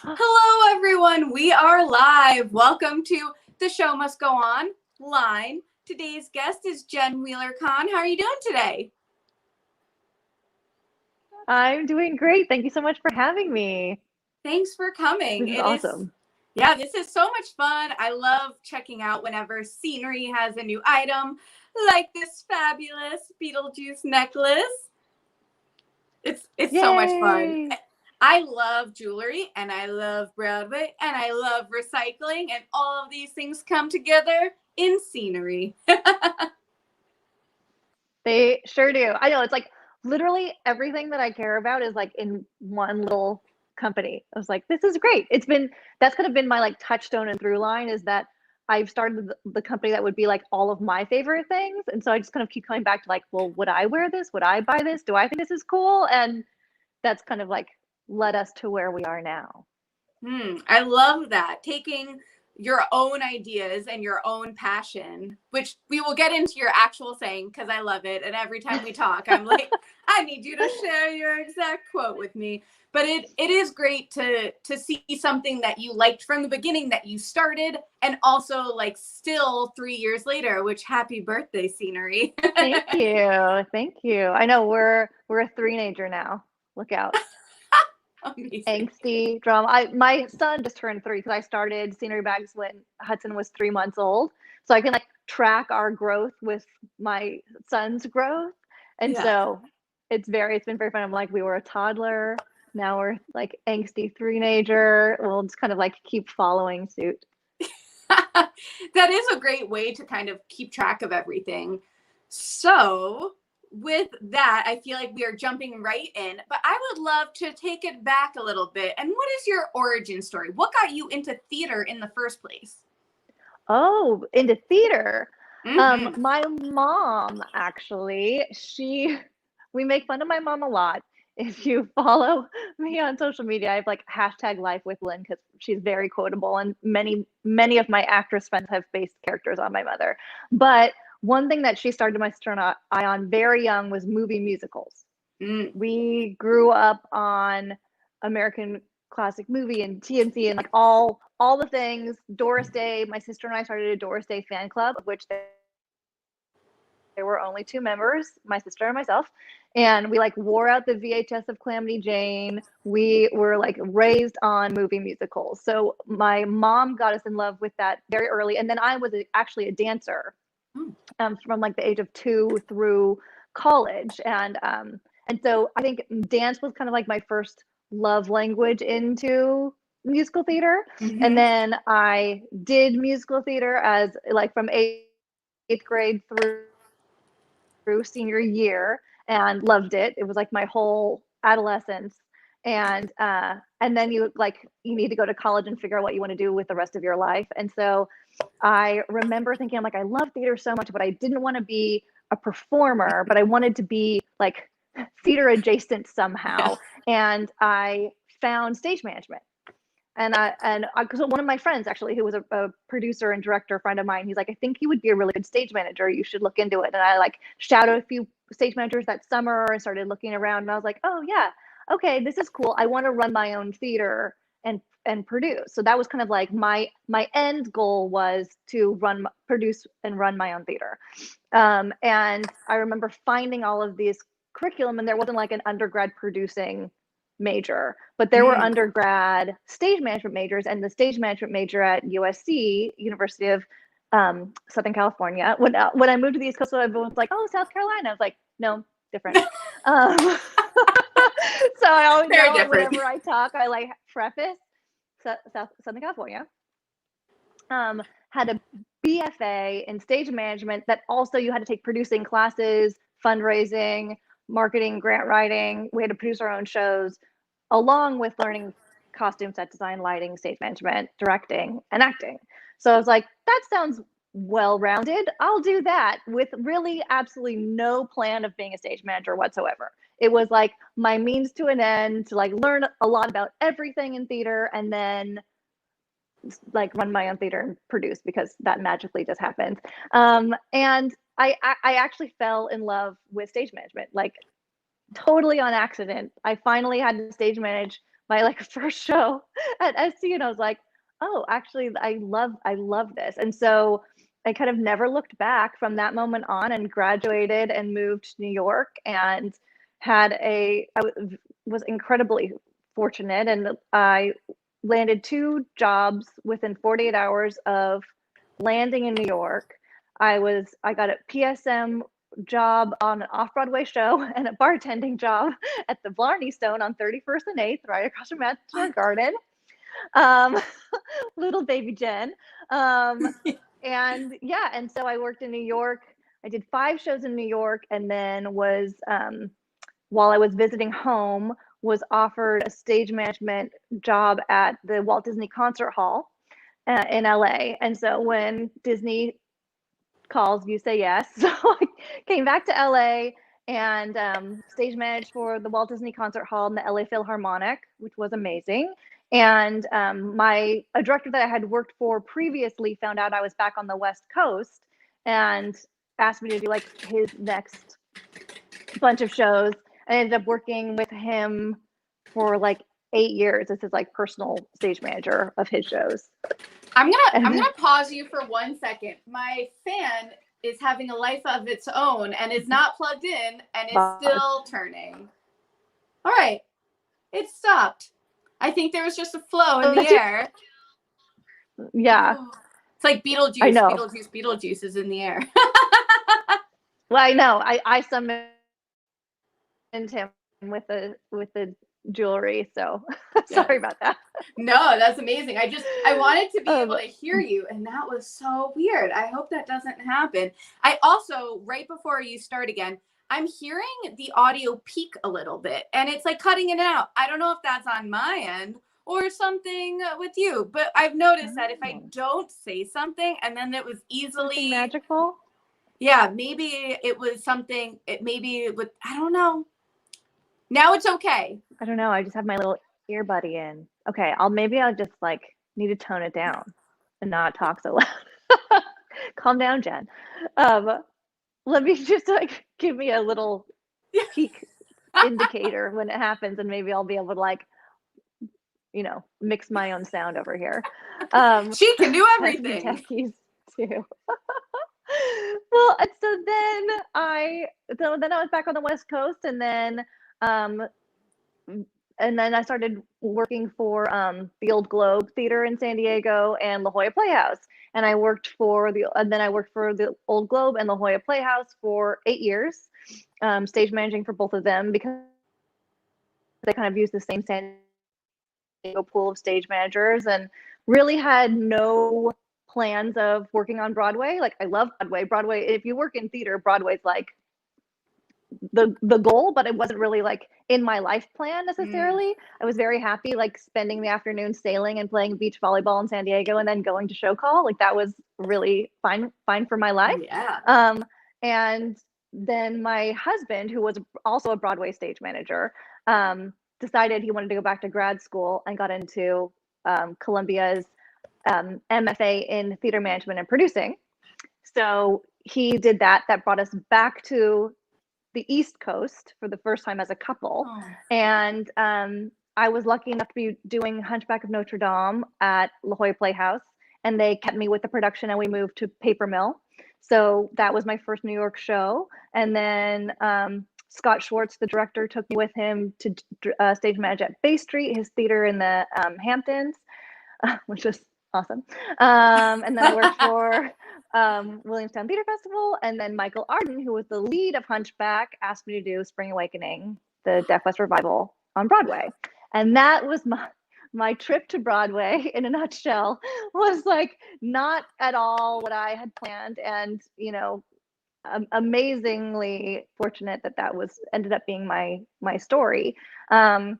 Hello, everyone. We are live. Welcome to the show must go on line. Today's guest is Jen Wheeler Kahn. How are you doing today? I'm doing great. Thank you so much for having me. Thanks for coming. This is awesome. Yeah, this is so much fun. I love checking out whenever Scenery has a new item, like this fabulous Beetlejuice necklace. It's Yay! So much fun. I love jewelry and I love Broadway and I love recycling, and all of these things come together in Scenery. They sure do. I know, it's like literally everything that I care about is like in one little company. I was like, this is great. That's kind of been my like touchstone and through line is that I've started the company that would be like all of my favorite things. And so I just kind of keep coming back to like, well, would I wear this? Would I buy this? Do I think this is cool? And that's kind of like led us to where we are now. I love that. Taking your own ideas and your own passion, which we will get into your actual saying because I love it. And every time we talk, I'm like, I need you to share your exact quote with me. But it is great to see something that you liked from the beginning that you started, and also like still 3 years later, which happy birthday, Scenery. Thank you. Thank you. I know we're a three-nager now. Look out. Amazing. Angsty drama. My son just turned 3 because I started Scenery Bags when Hudson was 3 months old, so I can like track our growth with my son's growth, and so it's been very fun. I'm like, we were a toddler, now we're like angsty three-nager. We'll just kind of like keep following suit. That is a great way to kind of keep track of everything. So with that, I feel like we are jumping right in, but I would love to take it back a little bit. And what is your origin story? What got you into theater in the first place? Oh, into theater. My mom, actually, we make fun of my mom a lot. If you follow me on social media, I have like hashtag life with Lynn because she's very quotable, and many of my actress friends have based characters on my mother. But one thing that she started my sister and I on very young was movie musicals. We grew up on American classic movie and TNC and like all the things. Doris Day. My sister and I started a Doris Day fan club, of which there were only 2 members, my sister and myself, and we like wore out the VHS of Calamity Jane. We were like raised on movie musicals. So my mom got us in love with that very early, and then I was actually a dancer from like the age of 2 through college, and so I think dance was kind of like my first love language into musical theater. And then I did musical theater as like from 8th grade through senior year and loved it. It was like my whole adolescence. And then you need to go to college and figure out what you want to do with the rest of your life. And so I remember thinking, I'm like, I love theater so much, but I didn't want to be a performer, but I wanted to be like theater adjacent somehow. And I found stage management. And because one of my friends actually, who was a producer and director friend of mine, he's like, I think you would be a really good stage manager. You should look into it. And I like shouted a few stage managers that summer and started looking around. And I was like, oh yeah, okay, this is cool. I want to run my own theater and produce. So that was kind of like my end goal was to produce and run my own theater. And I remember finding all of these curriculum, and there wasn't like an undergrad producing major, but there were undergrad stage management majors, and the stage management major at USC, University of Southern California. When I moved to the East Coast, everyone was like, "Oh, South Carolina." I was like, "No, different." So I always know whenever I talk, I like preface Southern California. Had a BFA in stage management that also you had to take producing classes, fundraising, marketing, grant writing. We had to produce our own shows, along with learning costume, set design, lighting, stage management, directing, and acting. So I was like, that sounds well-rounded. I'll do that, with really absolutely no plan of being a stage manager whatsoever. It was like my means to an end to like learn a lot about everything in theater, and then like run my own theater and produce, because that magically just happened. And I actually fell in love with stage management, like totally on accident. I finally had to stage manage my like first show at SC, and I was like, oh, actually, I love this. And so I kind of never looked back from that moment on, and graduated and moved to New York, and was incredibly fortunate, and I landed 2 jobs within 48 hours of landing in New York. I got a PSM job on an off-Broadway show and a bartending job at the Blarney Stone on 31st and 8th, right across from Madison Square Garden. Little baby Jen. And yeah, and so I worked in New York. I did 5 shows in New York, and then was, while I was visiting home, was offered a stage management job at the Walt Disney Concert Hall in LA. And so when Disney calls, you say yes. So I came back to LA and stage managed for the Walt Disney Concert Hall and the LA Philharmonic, which was amazing. And a director that I had worked for previously found out I was back on the West Coast and asked me to do like his next bunch of shows. I ended up working with him for like 8 years as his like personal stage manager of his shows. I'm gonna pause you for 1 second. My fan is having a life of its own and is not plugged in and is still turning. All right, it stopped. I think there was just a flow in the air. Yeah. Oh. It's like Beetlejuice. I know. Beetlejuice is in the air. Well, I know. I summoned him with the jewelry, so sorry about that. No, that's amazing. I wanted to be able to hear you, and that was so weird. I hope that doesn't happen. I also, right before you start again, I'm hearing the audio peak a little bit, and it's like cutting in and out. I don't know if that's on my end or something with you, but I've noticed that if I don't say something and then it was easily magical. Yeah, maybe it was something, I don't know. Now it's okay. I don't know. I just have my little earbuddy in. Okay, maybe I'll just like need to tone it down and not talk so loud. Calm down, Jen. Let me just like give me a little peak indicator when it happens, and maybe I'll be able to like, mix my own sound over here. She can do everything. Techies too. Well, so then I was back on the West Coast, and then I started working for the Old Globe Theater in San Diego and La Jolla Playhouse. And I worked for the Old Globe and La Jolla Playhouse for 8 years, stage managing for both of them, because they kind of use the same San Diego pool of stage managers, and really had no plans of working on Broadway. Like, I love Broadway. Broadway, if you work in theater, Broadway's like the goal, but it wasn't really like in my life plan necessarily. I was very happy like spending the afternoon sailing and playing beach volleyball in San Diego and then going to show call. Like, that was really fine for my life. Yeah. And then my husband, who was also a Broadway stage manager, decided he wanted to go back to grad school and got into Columbia's MFA in theater management and producing. So he did that. That brought us back to the East Coast for the first time as a couple. Oh. And I was lucky enough to be doing Hunchback of Notre Dame at La Jolla Playhouse, and they kept me with the production, and we moved to Paper Mill. So that was my first New York show. And then Scott Schwartz, the director, took me with him to stage manage at Bay Street, his theater in the Hamptons, which was awesome. And then I worked for Williamstown Theater Festival, and then Michael Arden, who was the lead of Hunchback, asked me to do Spring Awakening, the Deaf West revival on Broadway. And that was my trip to Broadway in a nutshell. Was like not at all what I had planned, and amazingly fortunate that was ended up being my story. And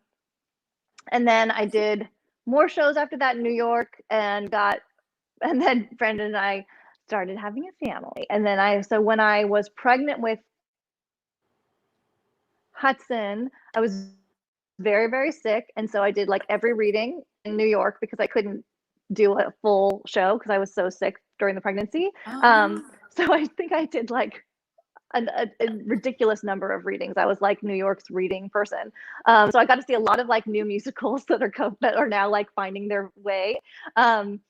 then I did more shows after that in New York, and then Brandon and I started having a family. And then so when I was pregnant with Hudson, I was very, very sick. And so I did like every reading in New York because I couldn't do a full show because I was so sick during the pregnancy. So I think I did like a ridiculous number of readings. I was like New York's reading person. So I got to see a lot of like new musicals that are now like finding their way. And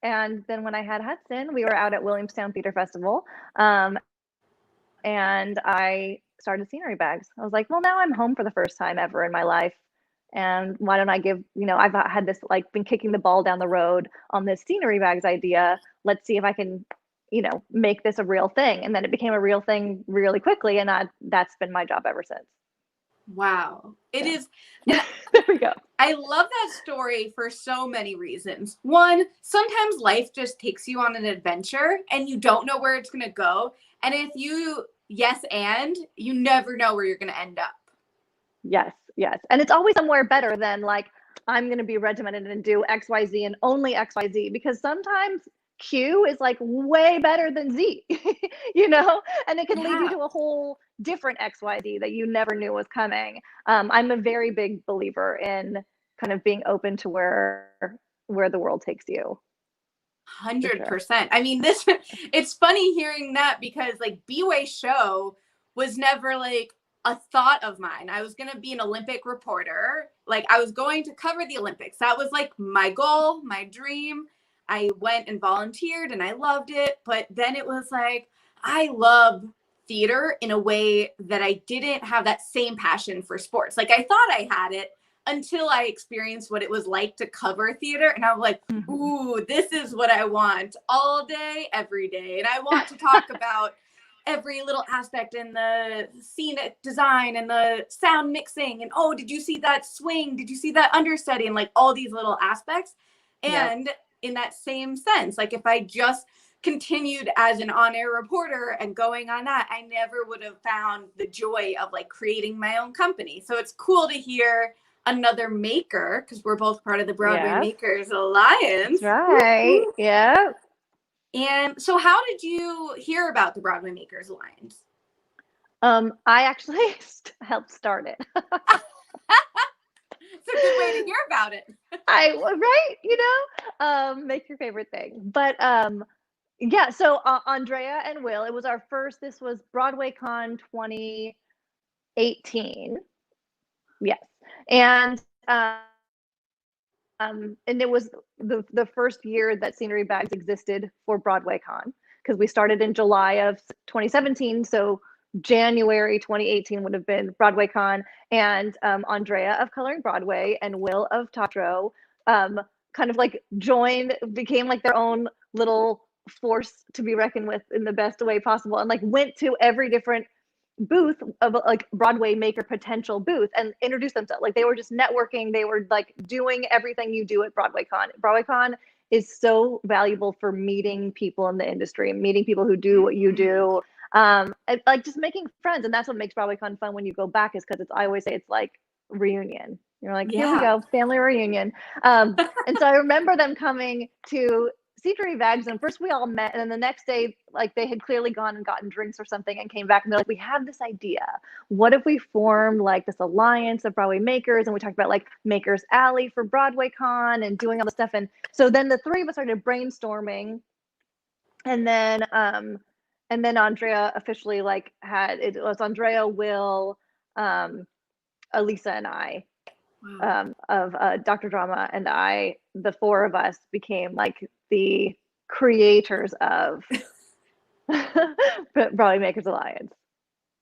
then when I had Hudson, we were out at Williamstown Theater Festival. And I started Scenery Bags. I was like, well, now I'm home for the first time ever in my life. And why don't I give, I've had this, like, been kicking the ball down the road on this Scenery Bags idea. Let's see if I can, make this a real thing. And then it became a real thing really quickly. And that's been my job ever since. Wow. It is. And there we go. I love that story for so many reasons. One, sometimes life just takes you on an adventure and you don't know where it's going to go. And if you you never know where you're going to end up. Yes. And it's always somewhere better than like, I'm going to be regimented and do XYZ and only XYZ, because sometimes Q is like way better than Z, and it can lead you to a whole different XYZ that you never knew was coming. I'm a very big believer in kind of being open to where the world takes you. 100%. Sure. I mean, it's funny hearing that, because like B-Way show was never like a thought of mine. I was going to be an Olympic reporter. Like, I was going to cover the Olympics. That was like my goal, my dream. I went and volunteered and I loved it. But then it was like, I love theater in a way that I didn't have that same passion for sports. Like, I thought I had it until I experienced what it was like to cover theater. And I was like, ooh, this is what I want all day, every day. And I want to talk about every little aspect in the scenic design and the sound mixing. And, oh, did you see that swing? Did you see that understudy? And like all these little aspects. And in that same sense, like if I just continued as an on-air reporter and going on that, I never would have found the joy of like creating my own company. So it's cool to hear another maker, because we're both part of the Broadway Makers Alliance. That's right. Yeah. And so how did you hear about the Broadway Makers Alliance? I actually helped start it. It's a good way to hear about it. Make your favorite thing. But so Andrea and Will, this was Broadway Con 2018. Yes. And it was the first year that Scenery Bags existed for Broadway Con, because we started in July of 2017. So January 2018 would have been Broadway Con, and Andrea of Coloring Broadway and Will of Teatro kind of like became like their own little force to be reckoned with in the best way possible, and like went to every different booth of like Broadway maker potential booth and introduced themselves. Like they were just networking. They were like doing everything you do at Broadway Con. Broadway Con is so valuable for meeting people in the industry, meeting people who do what you do, and like just making friends. And that's what makes Broadway Con fun when you go back, is because I always say it's like reunion. You're like, here we go, family reunion. And so I remember them coming to Scenery Bags, and first we all met, and then the next day, like they had clearly gone and gotten drinks or something and came back, and they're like, we have this idea. What if we formed like this alliance of Broadway makers? And we talked about like Makers Alley for Broadway Con and doing all the stuff. And so then the three of us started brainstorming, and then Andrea officially it was Andrea, Will, Elisa, and I. Of Dr. Drama, and the four of us became like the creators of Broadway Makers Alliance.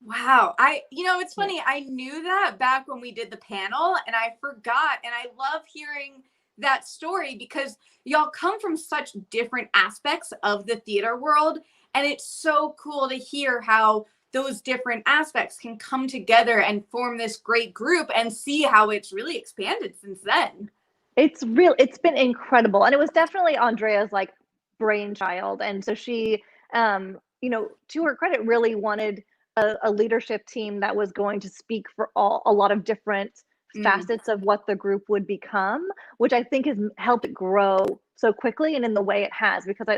Wow. It's funny. I knew that back when we did the panel, and I forgot. And I love hearing that story, because y'all come from such different aspects of the theater world. And it's so cool to hear how those different aspects can come together and form this great group, and see how it's really expanded since then. It's been incredible. And it was definitely Andrea's like brainchild. And so she, to her credit, really wanted a leadership team that was going to speak for a lot of different facets of what the group would become, which I think has helped it grow so quickly and in the way it has, because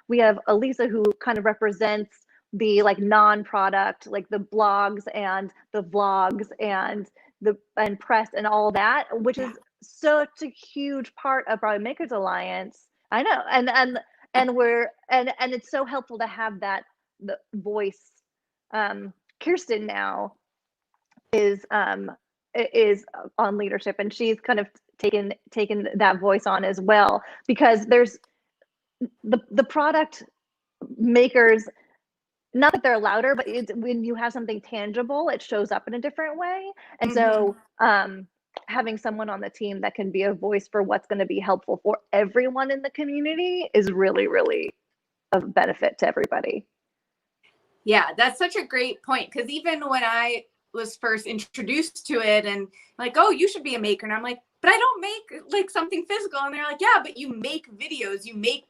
we have Elisa, who kind of represents the like non-product, like the blogs and the vlogs and press and all that, which is such a huge part of Broadway Makers Alliance. I know, and it's so helpful to have that the voice. Kirsten now is on leadership, and she's kind of taken that voice on as well, because there's the product makers, not that they're louder, but when you have something tangible, it shows up in a different way. And so having someone on the team that can be a voice for what's going to be helpful for everyone in the community is really, really of benefit to everybody. Yeah, that's such a great point, because even when I was first introduced to it and like, oh, you should be a maker, and I'm like, but I don't make like something physical, and they're like, yeah, but you make videos, you make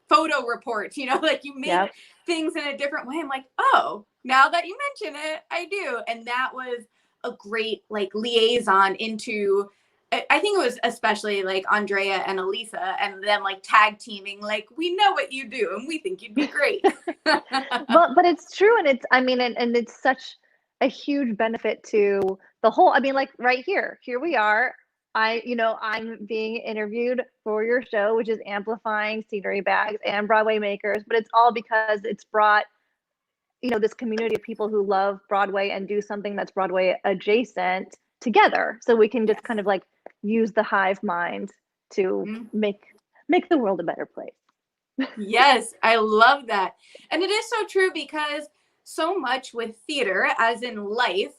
photo reports, you know, like you make things in a different way. I'm like, oh, now that you mention it, I do. And that was a great like liaison into, I think it was especially like Andrea and Elisa and them like tag teaming, like, we know what you do and we think you'd be great. but it's true. And it's, I mean, and it's such a huge benefit to the whole, I mean, like right here we are. I'm being interviewed for your show, which is amplifying Scenery Bags and Broadway Makers, but it's all because it's brought, this community of people who love Broadway and do something that's Broadway adjacent together. So we can just kind of like use the hive mind to make the world a better place. Yes, I love that. And it is so true, because so much with theater, as in life,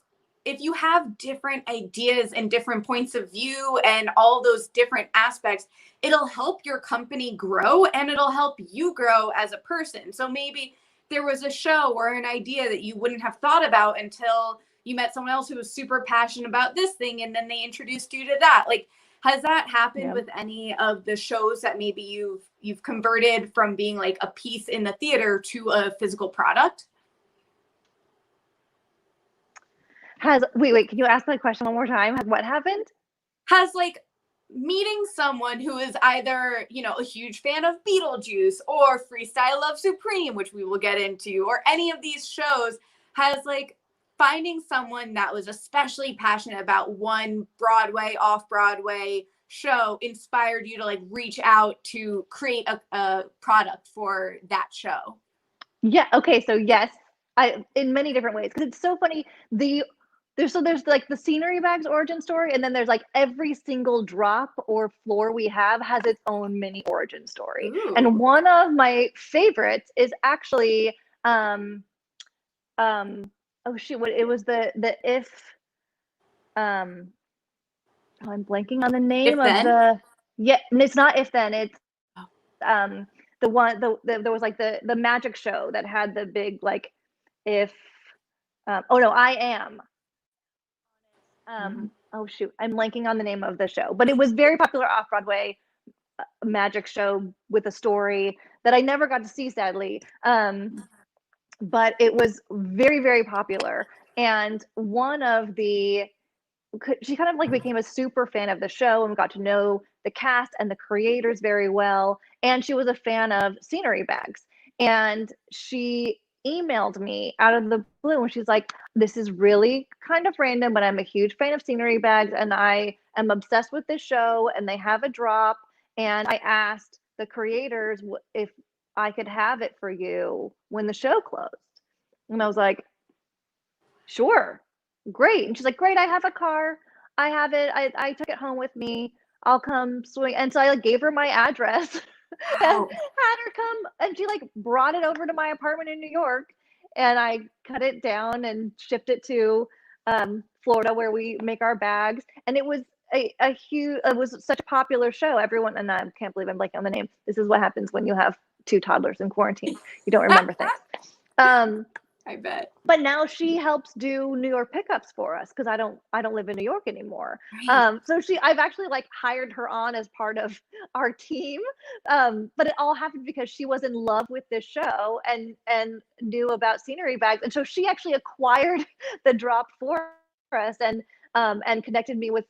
if you have different ideas and different points of view and all those different aspects, it'll help your company grow and it'll help you grow as a person. So maybe there was a show or an idea that you wouldn't have thought about until you met someone else who was super passionate about this thing, and then they introduced you to that. Like, has that happened with any of the shows that maybe you've converted from being like a piece in the theater to a physical product? Wait, can you ask that question one more time? What happened? Has like meeting someone who is either, a huge fan of Beetlejuice or Freestyle Love Supreme, which we will get into, or any of these shows, has like finding someone that was especially passionate about one Broadway, off-Broadway show inspired you to like reach out to create a product for that show? Yeah. Okay. So yes, in many different ways, because it's so funny. There's like the Scenery Bags origin story, and then there's like every single drop or floor we have has its own mini origin story. Ooh. And one of my favorites is actually oh shoot, what it was the if I'm blanking on the name of the and it's not If Then, it's the one there was like the magic show that had the big like if oh no, I Am. Oh shoot, I'm blanking on the name of the show, but it was very popular off-Broadway magic show with a story that I never got to see, sadly. But it was very, very popular. And she kind of like became a super fan of the show and got to know the cast and the creators very well. And she was a fan of Scenery Bags. And she emailed me out of the blue, and she's like, this is really kind of random, but I'm a huge fan of Scenery Bags and I am obsessed with this show, and they have a drop, and I asked the creators if I could have it for you when the show closed. And I was like, sure, great. And she's like, great, I have a car, I have it, I took it home with me, I'll come swing. And so I like gave her my address and had her come, and she like brought it over to my apartment in New York, and I cut it down and shipped it to Florida, where we make our bags. And it was a huge, it was such a popular show. Everyone, and I can't believe I'm blanking on the name. This is what happens when you have 2 toddlers in quarantine. You don't remember things. I bet. But now she helps do New York pickups for us, because I don't live in New York anymore. Right. So I've actually like hired her on as part of our team. But it all happened because she was in love with this show and knew about Scenery Bags. And so she actually acquired the drop for us and connected me with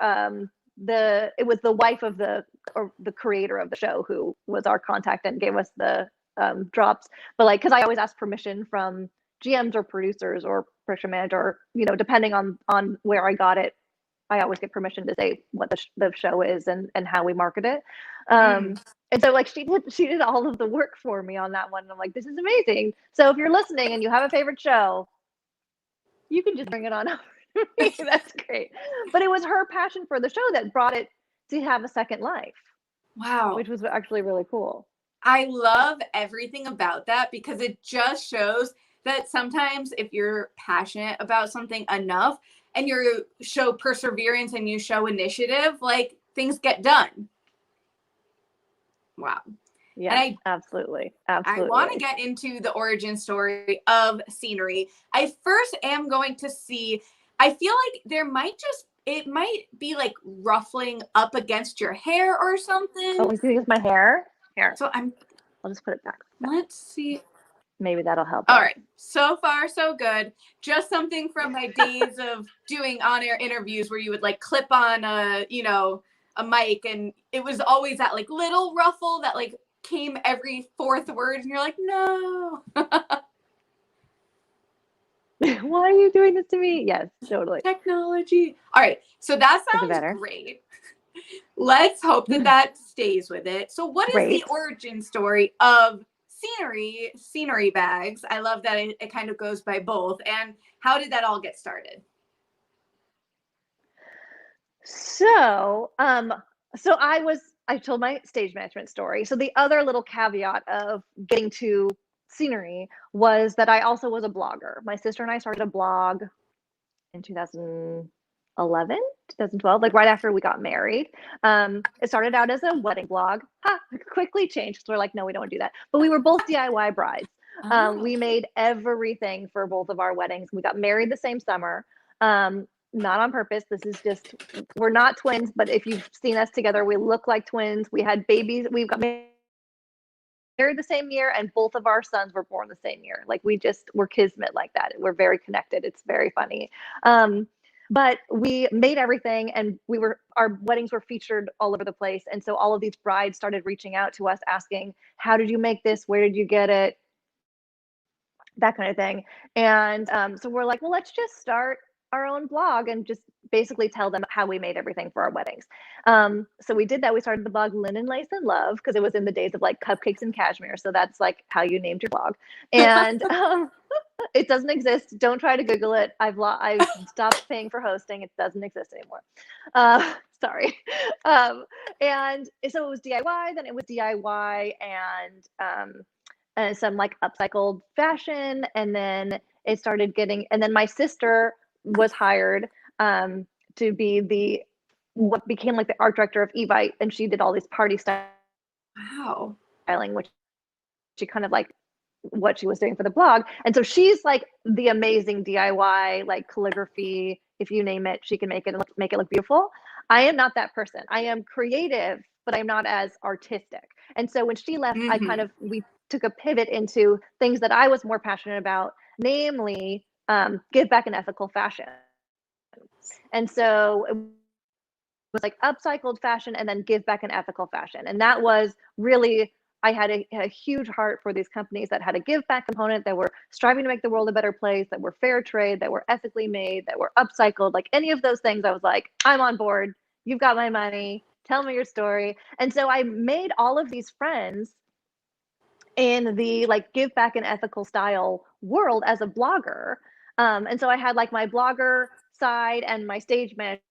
it was the wife of the creator of the show who was our contact and gave us the drops. But like, because I always ask permission from GMs or producers or production manager, depending on where I got it I always get permission to say what the show is and how we market it. And so like she did all of the work for me on that one. And I'm like, this is amazing. So if you're listening and you have a favorite show, you can just bring it on over to me. That's great. But it was her passion for the show that brought it to have a second life. Wow. Which was actually really cool. I love everything about that because it just shows that sometimes if you're passionate about something enough and you show perseverance and you show initiative, like things get done. Wow. Yeah, absolutely. I want to get into the origin story of Scenery. I first am going to see, I feel like it might be like ruffling up against your hair or something. Oh, is it my hair? Here. So I'll just put it back. Let's see. Maybe that'll help. All right. So far, so good. Just something from my days of doing on-air interviews where you would like clip on a mic, and it was always that like little ruffle that like came every fourth word, and you're like, no. Why are you doing this to me? Yes, totally. Technology. All right. So that sounds great. Let's hope that stays with it. So what is the origin story of Scenery Bags? I love that it kind of goes by both. And how did that all get started? So, I told my stage management story. So the other little caveat of getting to Scenery was that I also was a blogger. My sister and I started a blog in 2011, 2012, like right after we got married. It started out as a wedding blog. Quickly changed. So we're like, no, we don't do that. But we were both DIY brides. We made everything for both of our weddings. We got married the same summer. Not on purpose. This is just, we're not twins, but if you've seen us together, we look like twins. We had babies. We got married the same year, and both of our sons were born the same year. Like we're kismet like that. We're very connected. It's very funny. But we made everything, and our weddings were featured all over the place. And so all of these brides started reaching out to us asking, how did you make this? Where did you get it? That kind of thing. And so we're like, well, let's just start our own blog and just basically tell them how we made everything for our weddings. So we did that. We started the blog Linen, Lace, and Love because it was in the days of like cupcakes and cashmere. So that's like how you named your blog. And it doesn't exist. Don't try to Google it. I've stopped paying for hosting. It doesn't exist anymore. Sorry. And so it was DIY. Then it was DIY and some like upcycled fashion. And then it started and then my sister was hired to be what became like the art director of Evite, and she did all these party styling, which she kind of like what she was doing for the blog. And so she's like the amazing DIY, like calligraphy, if you name it, she can make it look beautiful. I am not that person. I am creative, but I'm not as artistic. And so when she left, we took a pivot into things that I was more passionate about, namely give back in ethical fashion. And so it was like upcycled fashion and then give back in ethical fashion. And that was really, I had a huge heart for these companies that had a give back component, that were striving to make the world a better place, that were fair trade, that were ethically made, that were upcycled, like any of those things. I was like, I'm on board. You've got my money. Tell me your story. And so I made all of these friends in the like give back in ethical style world as a blogger. And so I had like my blogger side and my stage manager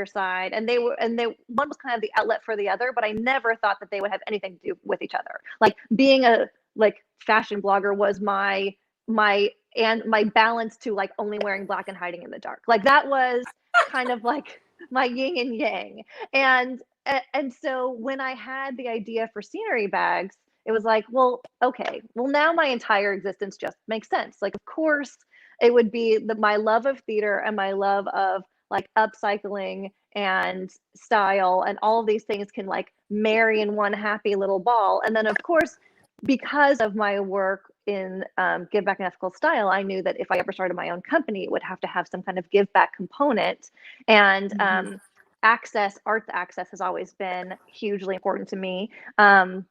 side, and one was kind of the outlet for the other, but I never thought that they would have anything to do with each other. Like being a like fashion blogger was my balance to like only wearing black and hiding in the dark. Like that was kind of like my yin and yang. And so when I had the idea for Scenery Bags, it was like, well, okay, well now my entire existence just makes sense. Like, of course, it would be my love of theater and my love of like upcycling and style, and all of these things can like marry in one happy little ball. And then of course, because of my work in give back and ethical style, I knew that if I ever started my own company, it would have to have some kind of give back component. And arts access has always been hugely important to me. I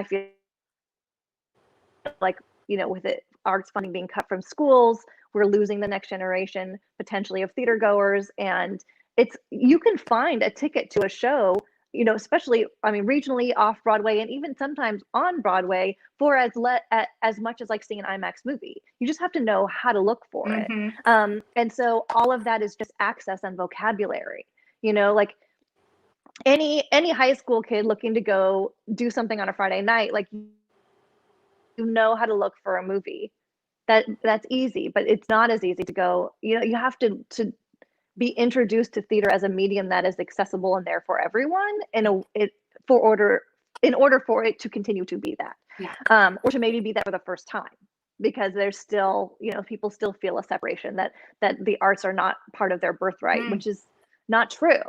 feel like, with arts funding being cut from schools, we're losing the next generation potentially of theater goers. And you can find a ticket to a show, especially, I mean, regionally, off Broadway, and even sometimes on Broadway for as much as like seeing an IMAX movie. You just have to know how to look for it. And so all of that is just access and vocabulary. Like any high school kid looking to go do something on a Friday night, like how to look for a movie. That's easy, but it's not as easy to go. You have to be introduced to theater as a medium that is accessible and there for everyone in order for it to continue to be that, or to maybe be that for the first time, because there's still, people still feel a separation that the arts are not part of their birthright, which is not true,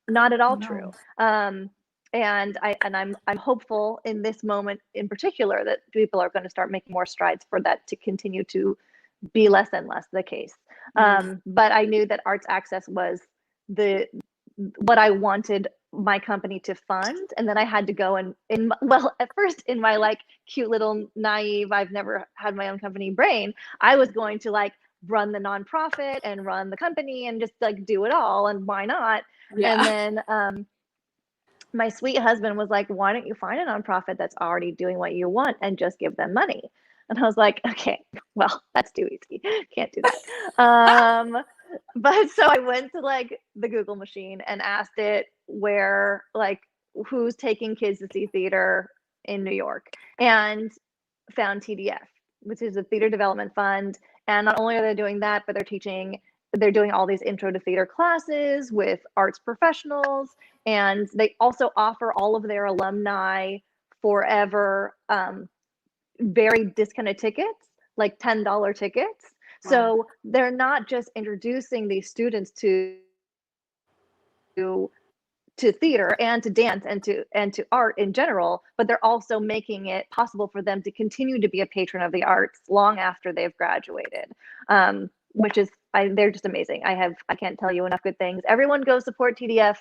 not at all true. And I'm hopeful in this moment in particular that people are going to start making more strides for that to continue to be less and less the case. But I knew that arts access was what I wanted my company to fund. And then I had to go at first in my like cute little naive, I've never had my own company brain, I was going to like run the nonprofit and run the company and just like do it all. And why not? And then my sweet husband was like, why don't you find a nonprofit that's already doing what you want and just give them money? And I was like, okay, well, that's too easy. Can't do that. But so I went to like the Google machine and asked it who's taking kids to see theater in New York, and found TDF, which is a theater development fund. And not only are they doing that, but they're doing all these intro to theater classes with arts professionals. And they also offer all of their alumni forever very discounted tickets, like $10 tickets. Wow. So they're not just introducing these students to theater and to dance and to art in general, but they're also making it possible for them to continue to be a patron of the arts long after they've graduated, which is they're just amazing. I can't tell you enough good things. Everyone go support TDF.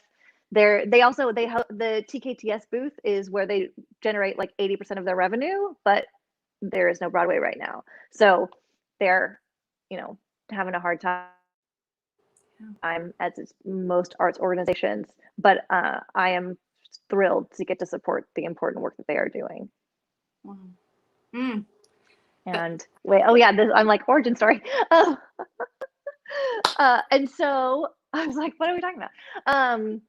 The TKTS booth is where they generate like 80% of their revenue, but there is no Broadway right now. So they're, having a hard time, as it's most arts organizations, but I am thrilled to get to support the important work that they are doing. And wait, I'm like, origin story. And so I was like, what are we talking about?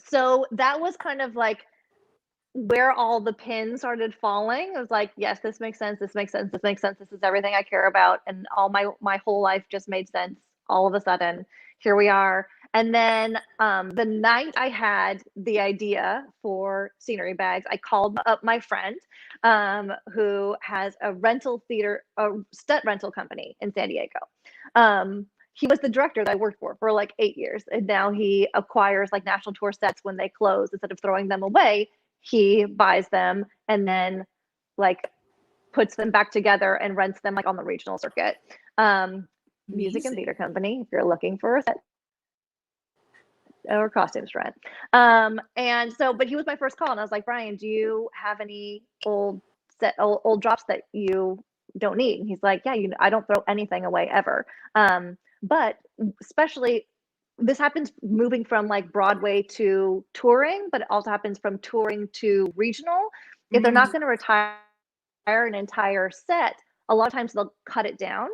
So that was kind of like where all the pins started falling. I was like, yes, this makes sense. This makes sense. This makes sense. This is everything I care about. And all my whole life just made sense. All of a sudden, here we are. And then the night I had the idea for Scenery Bags, I called up my friend who has a stunt rental company in San Diego. He was the director that I worked for like 8 years. And now he acquires like national tour sets when they close. Instead of throwing them away, he buys them and then like puts them back together and rents them like on the regional circuit. Music and theater company, if you're looking for a set or costumes rent. And so, but he was my first call, and I was like, Brian, do you have any old drops that you don't need? And he's like, yeah, I don't throw anything away ever. But especially this happens moving from like Broadway to touring, but it also happens from touring to regional. If they're not going to retire an entire set, a lot of times they'll cut it down.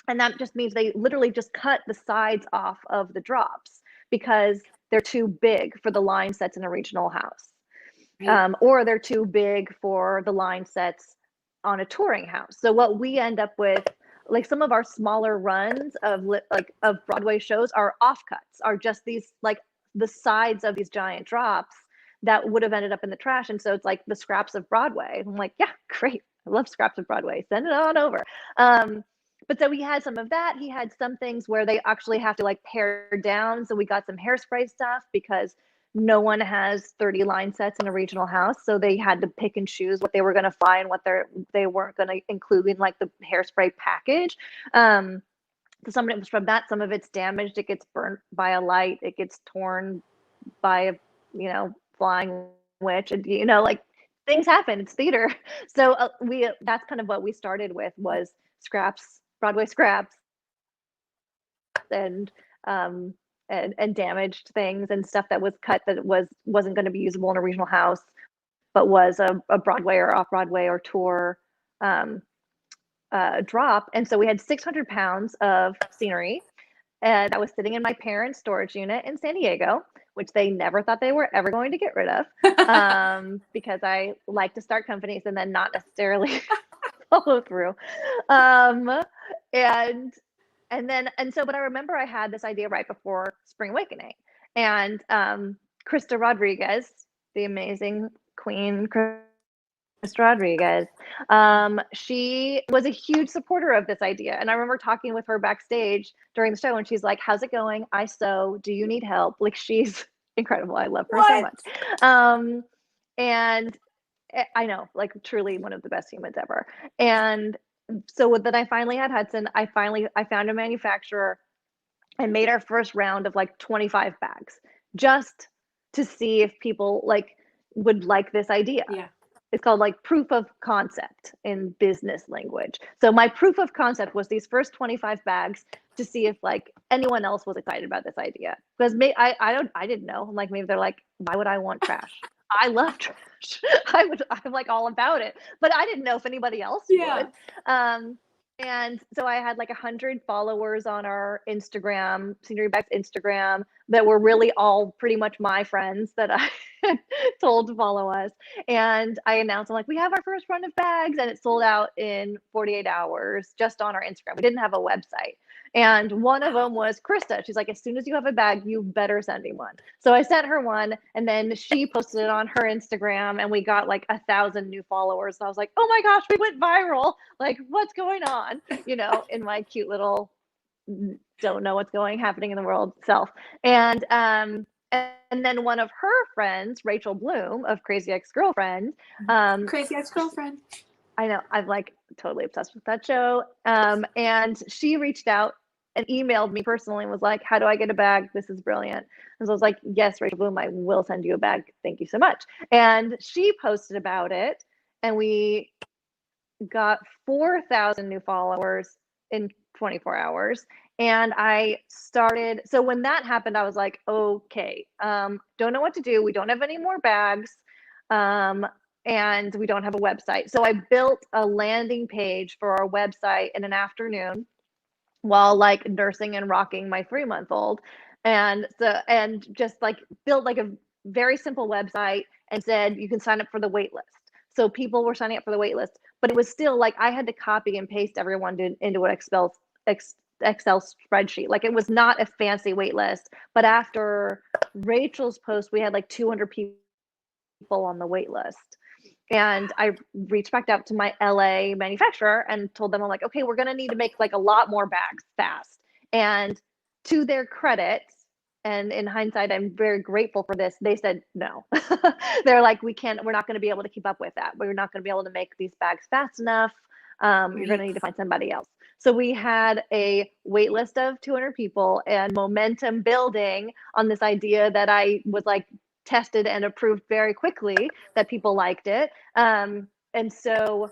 And that just means they literally just cut the sides off of the drops because they're too big for the line sets in a regional house. Right. Or they're too big for the line sets on a touring house. So what we end up with, like some of our smaller runs of Broadway shows, are offcuts, are just these like the sides of these giant drops that would have ended up in the trash. And so it's like the scraps of Broadway. I'm like, yeah, great. I love scraps of Broadway. Send it on over. But so we had some of that. He had some things where they actually have to like pare down. So we got some hairspray stuff because no one has 30 line sets in a regional house. So they had to pick and choose what they were going to fly and what they weren't going to include in like the hairspray package. So some of it was from that. Some of it's damaged. It gets burnt by a light. It gets torn by a, flying witch. And, like things happen. It's theater. So that's kind of what we started with, was scraps, Broadway scraps. And and damaged things and stuff that was cut that wasn't going to be usable in a regional house, but was a Broadway or off-Broadway or tour drop. And so we had 600 pounds of scenery, and that was sitting in my parents' storage unit in San Diego, which they never thought they were ever going to get rid of, because I like to start companies and then not necessarily follow through. But I remember I had this idea right before Spring Awakening, and Krista Rodriguez, the amazing Queen Krista Rodriguez, she was a huge supporter of this idea. And I remember talking with her backstage during the show, and she's like, "How's it going? I sew. Do you need help?" Like, she's incredible. I love her so much. And I know, like, truly one of the best humans ever. And so then I finally had Hudson. I found a manufacturer and made our first round of like 25 bags just to see if people like would like this idea. Yeah. It's called like proof of concept in business language. So my proof of concept was these first 25 bags to see if like anyone else was excited about this idea. Because I didn't know. Like, maybe they're like, why would I want trash? I love trash. I'm like all about it. But I didn't know if anybody else would. And so I had like 100 followers on our Instagram, Scenery Bags Instagram, that were really all pretty much my friends that I told to follow us. And I announced, I'm like, we have our first run of bags, and it sold out in 48 hours just on our Instagram. We didn't have a website. And one of them was Krista. She's like, as soon as you have a bag, you better send me one. So I sent her one, and then she posted it on her Instagram, and we got like 1,000 new followers. And I was like, oh my gosh, we went viral. Like, what's going on? You know, in my cute little don't know what's happening in the world self. And then one of her friends, Rachel Bloom of Crazy Ex-Girlfriend. Crazy Ex-Girlfriend. I know, I'm like totally obsessed with that show. And she reached out and emailed me personally and was like, how do I get a bag? This is brilliant. And so I was like, yes, Rachel Bloom, I will send you a bag. Thank you so much. And she posted about it, and we got 4,000 new followers in 24 hours. And I started, so when that happened, I was like, okay, don't know what to do. We don't have any more bags. And we don't have a website. So I built a landing page for our website in an afternoon while like nursing and rocking my 3-month-old. And just like built like a very simple website and said, you can sign up for the wait list. So people were signing up for the wait list, but it was still like, I had to copy and paste everyone into an Excel spreadsheet. Like, it was not a fancy wait list, but after Rachel's post, we had like 200 people on the wait list. And I reached back out to my LA manufacturer and told them, I'm like, okay, we're going to need to make like a lot more bags fast. And to their credit, and in hindsight, I'm very grateful for this, they said no. They're like, we're not going to be able to keep up with that. We're not going to be able to make these bags fast enough. You're going to need to find somebody else. So we had a wait list of 200 people and momentum building on this idea that I was like, tested and approved very quickly, that people liked it. And so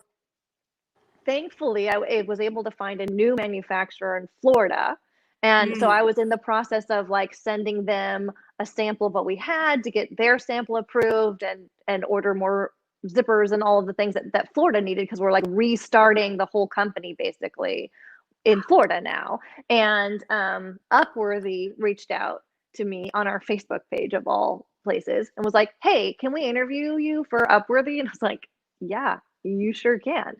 thankfully I was able to find a new manufacturer in Florida. And so I was in the process of like sending them a sample of what we had to get their sample approved and order more zippers and all of the things that Florida needed, because we're like restarting the whole company basically in Florida now. And Upworthy reached out to me on our Facebook page of all places and was like, hey, can we interview you for Upworthy? And I was like, yeah, you sure can.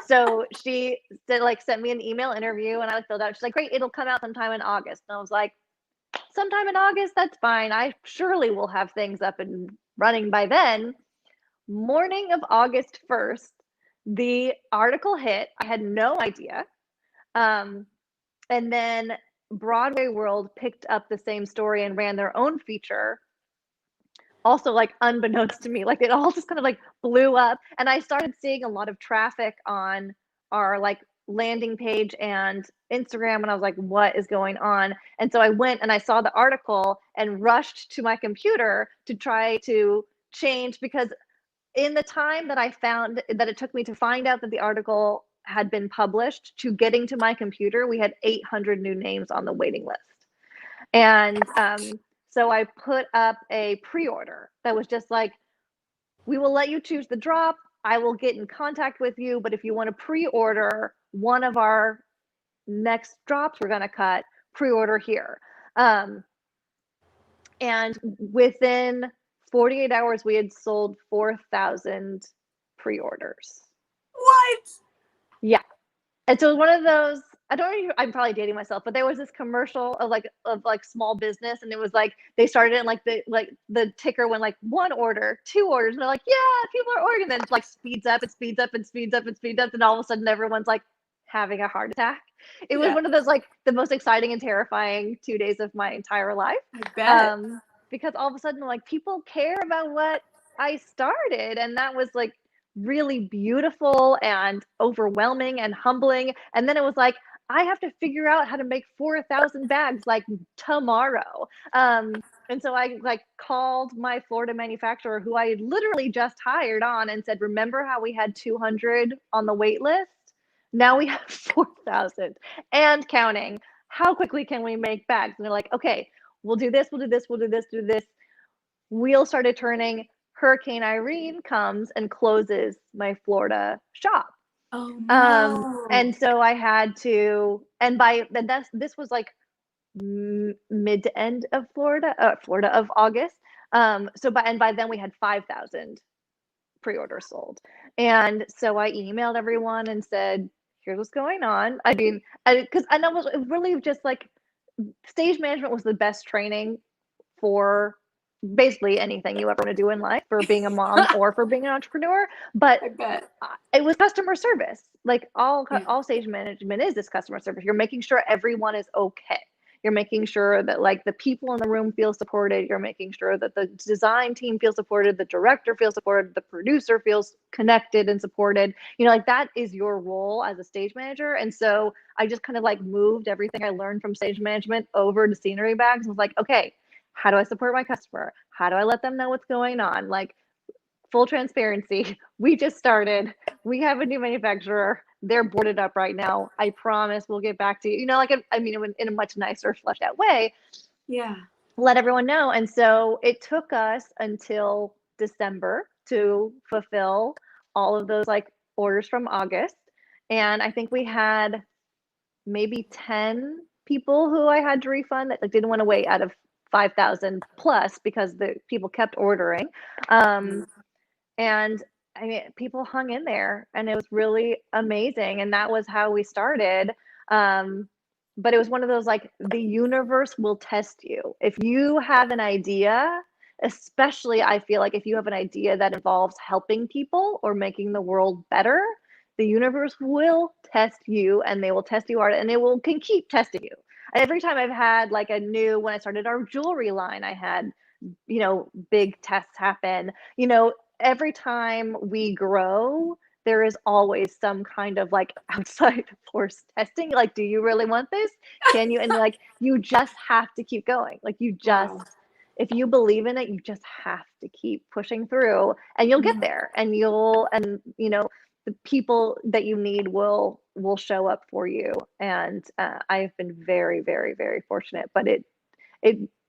So she sent me an email interview, and I filled out. She's like, great, it'll come out sometime in August. And I was like, sometime in August, that's fine. I surely will have things up and running by then. Morning of August 1st, the article hit. I had no idea. And then Broadway World picked up the same story and ran their own feature, also like unbeknownst to me. Like, it all just kind of like blew up, and I started seeing a lot of traffic on our like landing page and Instagram, and I was like, what is going on? And so I went and I saw the article and rushed to my computer to try to change, because in the time that I found that it took me to find out that the article had been published to getting to my computer, we had 800 new names on the waiting list. And so I put up a pre-order that was just like, we will let you choose the drop. I will get in contact with you. But if you want to pre-order one of our next drops we're going to cut, pre-order here. And within 48 hours, we had sold 4,000 pre-orders. What? Yeah. And so one of those, I don't know, I'm probably dating myself, but there was this commercial of like small business, and it was like they started and like the ticker went like 1 order, 2 orders, and they're like, yeah, people are ordering, and then it like speeds up and speeds up and speeds up and speeds up, and all of a sudden everyone's like having a heart attack. It was one of those like the most exciting and terrifying 2 days of my entire life. I bet. Because all of a sudden like people care about what I started, and that was like really beautiful and overwhelming and humbling. And then it was like, I have to figure out how to make 4,000 bags like tomorrow. And so I like called my Florida manufacturer, who I had literally just hired on, and said, remember how we had 200 on the wait list? Now we have 4,000 and counting. How quickly can we make bags? And they're like, okay, we'll do this, we'll do this, we'll do this, do this. Wheels started turning. Hurricane Irene comes and closes my Florida shop. Oh no. And so I had to, and this was like mid to end of Florida of August. So by then we had 5,000 pre-orders sold. And so I emailed everyone and said, here's what's going on. I mean, because I know it was really just like stage management was the best training for basically anything you ever want to do in life, for being a mom or for being an entrepreneur. But I bet. It was customer service. Like all stage management is this customer service. You're making sure everyone is okay. You're making sure that like the people in the room feel supported. You're making sure that the design team feels supported, the director feels supported, the producer feels connected and supported. You know, like that is your role as a stage manager. And so I just kind of like moved everything I learned from stage management over to scenery bags and was like, okay, how do I support my customer? How do I let them know what's going on? Like, full transparency, we just started. We have a new manufacturer. They're boarded up right now. I promise we'll get back to you. You know, like, I mean, in a much nicer, fleshed out way. Yeah. Let everyone know. And so it took us until December to fulfill all of those like orders from August. And I think we had maybe 10 people who I had to refund that like, didn't want to wait out of 5,000 plus because the people kept ordering. And I mean, people hung in there, and it was really amazing. And that was how we started. But it was one of those like, the universe will test you. If you have an idea, especially I feel like if you have an idea that involves helping people or making the world better, the universe will test you, and they will test you hard, and can keep testing you. Every time I've had like when I started our jewelry line, I had, you know, big tests happen. You know, every time we grow, there is always some kind of like outside force testing. Like, do you really want this? Can you? And like, you just have to keep going. Like, you just, if you believe in it, you just have to keep pushing through, and you'll get there. And you know, the people that you need will show up for you. And I've been very, very, very fortunate. But it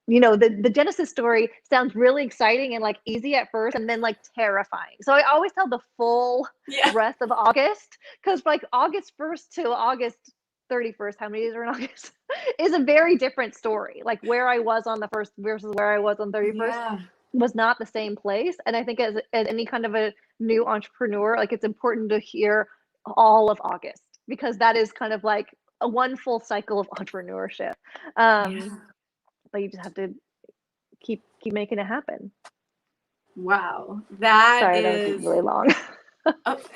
you know, the Genesis story sounds really exciting and like easy at first, and then like terrifying. So I always tell the full rest of August, because like August 1st to August 31st, how many days are in August, is a very different story. Like where I was on the 1st versus where I was on 31st was not the same place. And I think as any kind of a new entrepreneur, like it's important to hear all of August, because that is kind of like a one full cycle of entrepreneurship. But you just have to keep making it happen. Wow, that was really long.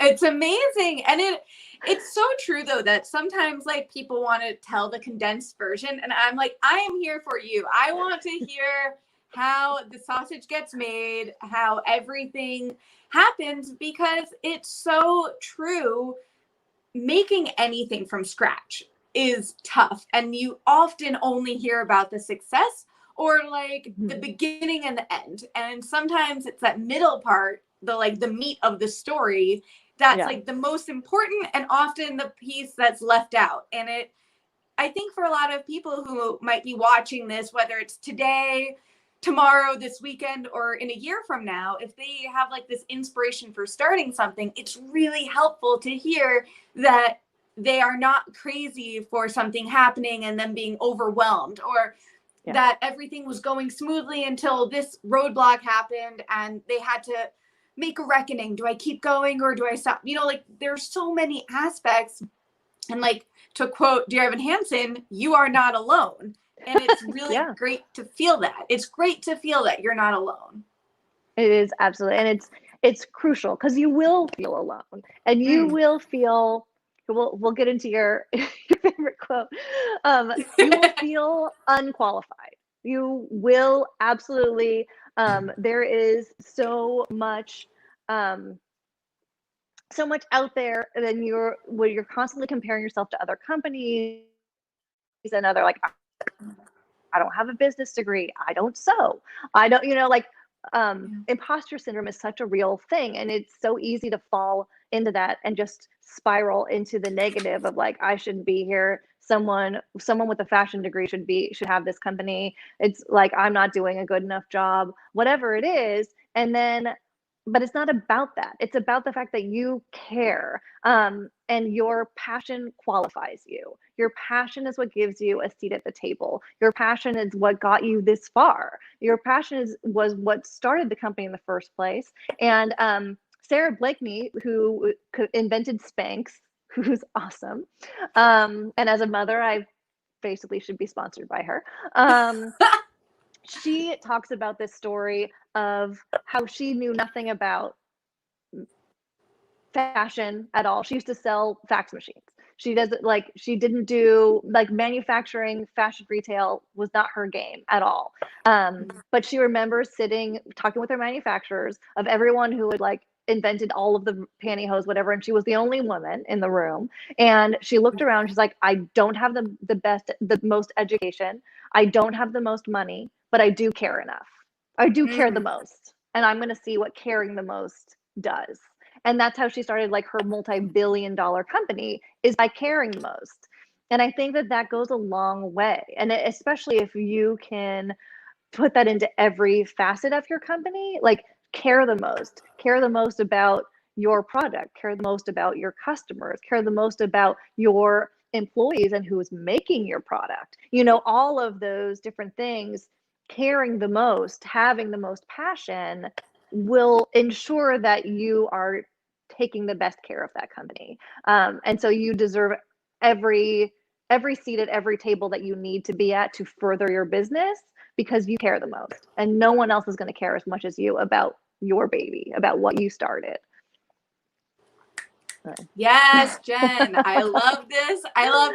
It's amazing. And it's so true though, that sometimes like people want to tell the condensed version, and I'm like, I am here for you. I want to hear how the sausage gets made, how everything happens, because it's so true. Making anything from scratch is tough, and you often only hear about the success or like the beginning and the end, and sometimes it's that middle part, the meat of the story, that's like the most important, and often the piece that's left out. And I think for a lot of people who might be watching this, whether it's today, tomorrow, this weekend, or in a year from now, if they have like this inspiration for starting something, it's really helpful to hear that they are not crazy for something happening and then being overwhelmed, or that everything was going smoothly until this roadblock happened and they had to make a reckoning. Do I keep going or do I stop? You know, like there's so many aspects. And like, to quote Dear Evan Hansen, you are not alone. And it's really great to feel that. It's great to feel that you're not alone. It is, absolutely. And it's crucial because you will feel alone and you will feel, we'll get into your favorite quote. You will feel unqualified. You will absolutely, there is so much out there, and then you're constantly comparing yourself to other companies and other, like, I don't have a business degree, I don't sew, I don't, you know, like, imposter syndrome is such a real thing, and it's so easy to fall into that and just spiral into the negative of like, I shouldn't be here, someone with a fashion degree should have this company, it's like I'm not doing a good enough job, whatever it is. And then, but it's not about that. It's about the fact that you care, and your passion qualifies you. Your passion is what gives you a seat at the table. Your passion is what got you this far. Your passion was what started the company in the first place. And Sarah Blakeney, who invented Spanx, who's awesome. And as a mother, I basically should be sponsored by her. She talks about this story of how she knew nothing about fashion at all. She used to sell fax machines. She didn't do like manufacturing, fashion retail was not her game at all. But she remembers talking with her manufacturers of everyone who had like invented all of the pantyhose, whatever, and she was the only woman in the room. And she looked around, she's like, I don't have the most education, I don't have the most money, but I do care enough. I do care the most, and I'm going to see what caring the most does. And that's how she started like her multi-billion-dollar company, is by caring the most. And I think that goes a long way. And especially if you can put that into every facet of your company, like care the most about your product, care the most about your customers, care the most about your employees and who's making your product. You know, all of those different things, caring the most, having the most passion will ensure that you are taking the best care of that company. And so you deserve every seat at every table that you need to be at to further your business, because you care the most, and no one else is going to care as much as you about your baby, about what you started. Yes, Jen, I love this. I love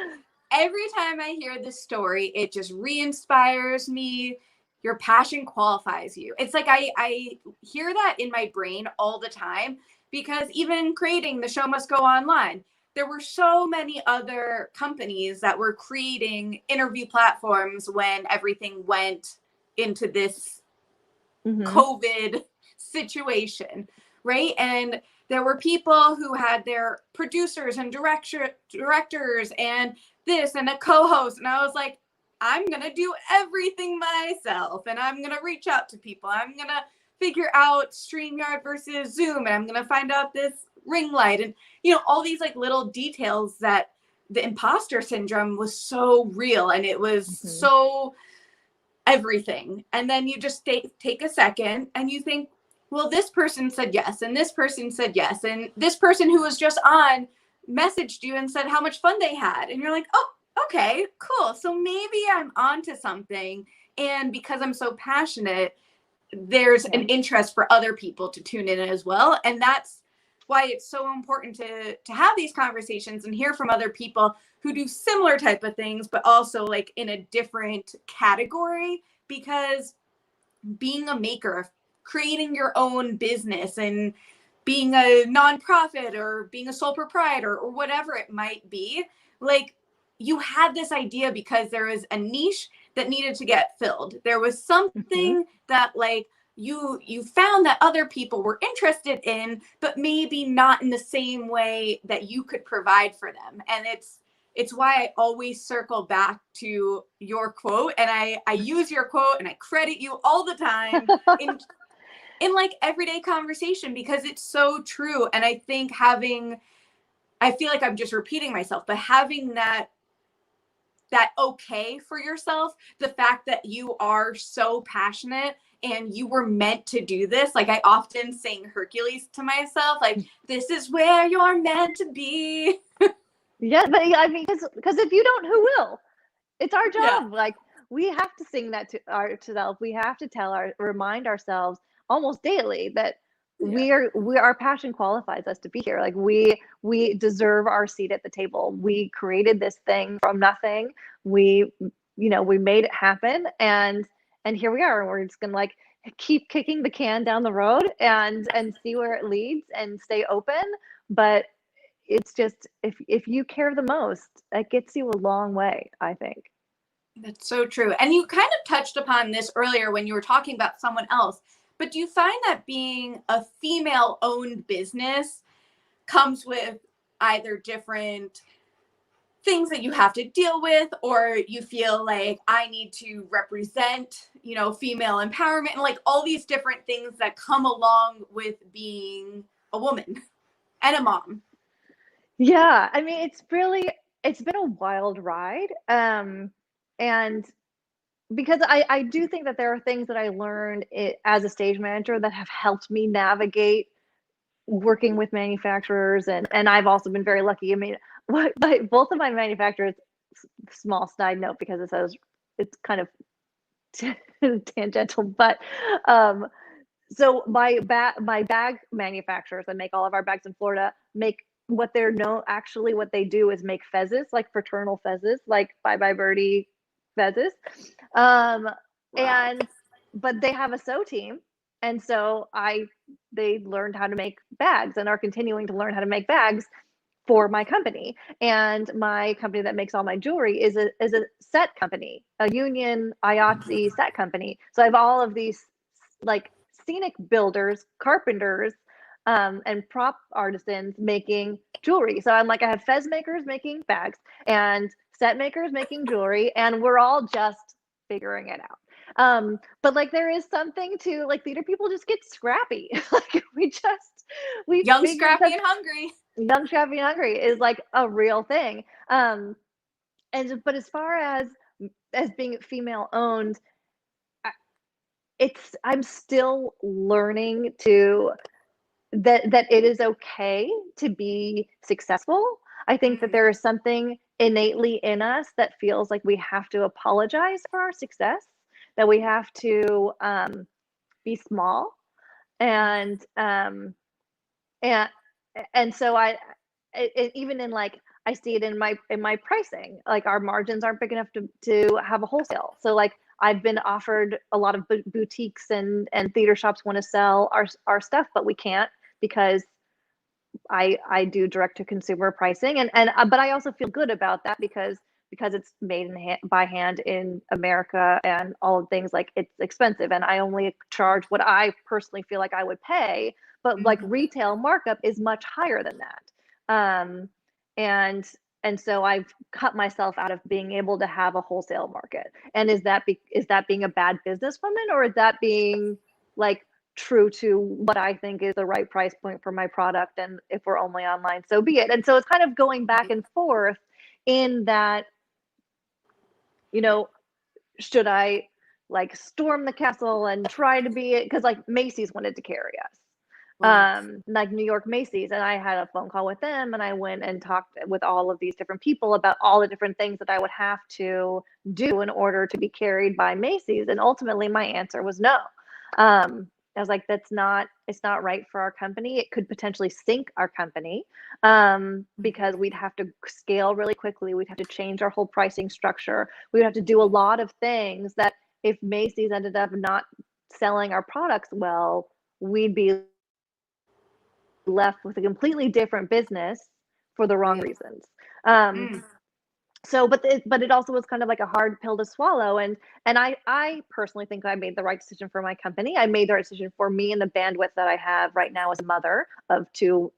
every time I hear this story, it just re-inspires me. Your passion qualifies you. It's like I hear that in my brain all the time, because even creating the show must go online, there were so many other companies that were creating interview platforms when everything went into this COVID situation, right? And there were people who had their producers and directors and this and a co-host. And I was like, I'm going to do everything myself, and I'm going to reach out to people. I'm going to figure out StreamYard versus Zoom, and I'm going to find out this ring light, and, you know, all these like little details that the imposter syndrome was so real, and it was so everything. And then you just take a second and you think, well, this person said yes, and this person said yes, and this person who was just on messaged you and said how much fun they had, and you're like, oh, okay, cool. So maybe I'm onto something. And because I'm so passionate, there's an interest for other people to tune in as well. And that's why it's so important to have these conversations and hear from other people who do similar type of things, but also like in a different category, because being a maker, creating your own business and being a nonprofit or being a sole proprietor or whatever it might be, like, you had this idea because there was a niche that needed to get filled. There was something that like you found that other people were interested in, but maybe not in the same way that you could provide for them. And it's it's why I always circle back to your quote, and I use your quote and I credit you all the time in like everyday conversation, because it's so true. And I think I feel like I'm just repeating myself, but having that okay for yourself, the fact that you are so passionate and you were meant to do this. Like, I often sing Hercules to myself, like, this is where you're meant to be. Yeah, but I mean, because if you don't, who will? It's our job. Yeah. Like, we have to sing that to ourselves. We have to remind ourselves almost daily that our passion qualifies us to be here. Like, we deserve our seat at the table. We created this thing from nothing. We made it happen, and here we are. And we're just gonna like keep kicking the can down the road and see where it leads and stay open. But it's just, if you care the most, that gets you a long way, I think. That's so true. And you kind of touched upon this earlier when you were talking about someone else, but do you find that being a female-owned business comes with either different things that you have to deal with, or you feel like I need to represent, female empowerment, and like all these different things that come along with being a woman and a mom? Yeah, I mean, it's been a wild ride. And because I do think that there are things that I learned as a stage manager that have helped me navigate working with manufacturers, and I've also been very lucky. I mean, both of my manufacturers, small side note because it's kind of tangential, but so my bag manufacturers that make all of our bags in Florida make what they do is make fezzes, like fraternal fezzes, like Bye Bye Birdie fezzes. Wow. But they have a sew team. And so they learned how to make bags and are continuing to learn how to make bags for my company. And my company that makes all my jewelry is a set company, a union IATSE set company. So I have all of these like scenic builders, carpenters, and prop artisans making jewelry. So I have fez makers making bags and set makers making jewelry, and we're all just figuring it out. But like, there is something to, like, theater people just get scrappy. Like, we Young, scrappy, and hungry. Young, scrappy, and hungry is like a real thing. But as far as being female owned, I'm still learning that it is okay to be successful. I think that there is something innately in us that feels like we have to apologize for our success, that we have to be small, and so even in, like, I see it in my pricing. Like, our margins aren't big enough to have a wholesale. So like, I've been offered a lot of boutiques and theater shops want to sell our stuff, but we can't, because I do direct to consumer pricing, but I also feel good about that because it's made by hand in America, and all of things, like, it's expensive, and I only charge what I personally feel like I would pay, but like retail markup is much higher than that. And so I've cut myself out of being able to have a wholesale market. And is that being a bad businesswoman, or is that being, like, true to what I think is the right price point for my product? And if we're only online, so be it. And so it's kind of going back and forth in that, should I, like, storm the castle and try to be it? Because, like, Macy's wanted to carry us. Like New York Macy's, and I had a phone call with them, and I went and talked with all of these different people about all the different things that I would have to do in order to be carried by Macy's, and ultimately my answer was no. I was like, it's not right for our company. It could potentially sink our company, because we'd have to scale really quickly. We'd have to change our whole pricing structure. We'd have to do a lot of things that, if Macy's ended up not selling our products well, we'd be left with a completely different business for the wrong reasons. So, but it also was kind of like a hard pill to swallow. And I personally think I made the right decision for my company. I made the right decision for me and the bandwidth that I have right now as a mother of two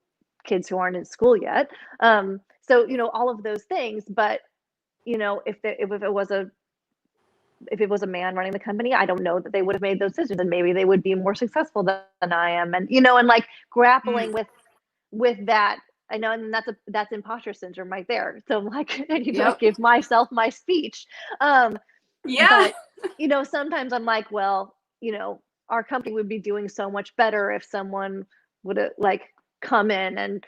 kids who aren't in school yet. So, all of those things. But, if it was a man running the company, I don't know that they would have made those decisions, and maybe they would be more successful than I am. And, and like grappling with that. I know, and that's imposter syndrome right there. So like, I need to like give myself my speech. But, sometimes I'm like, well, our company would be doing so much better if someone would have like come in and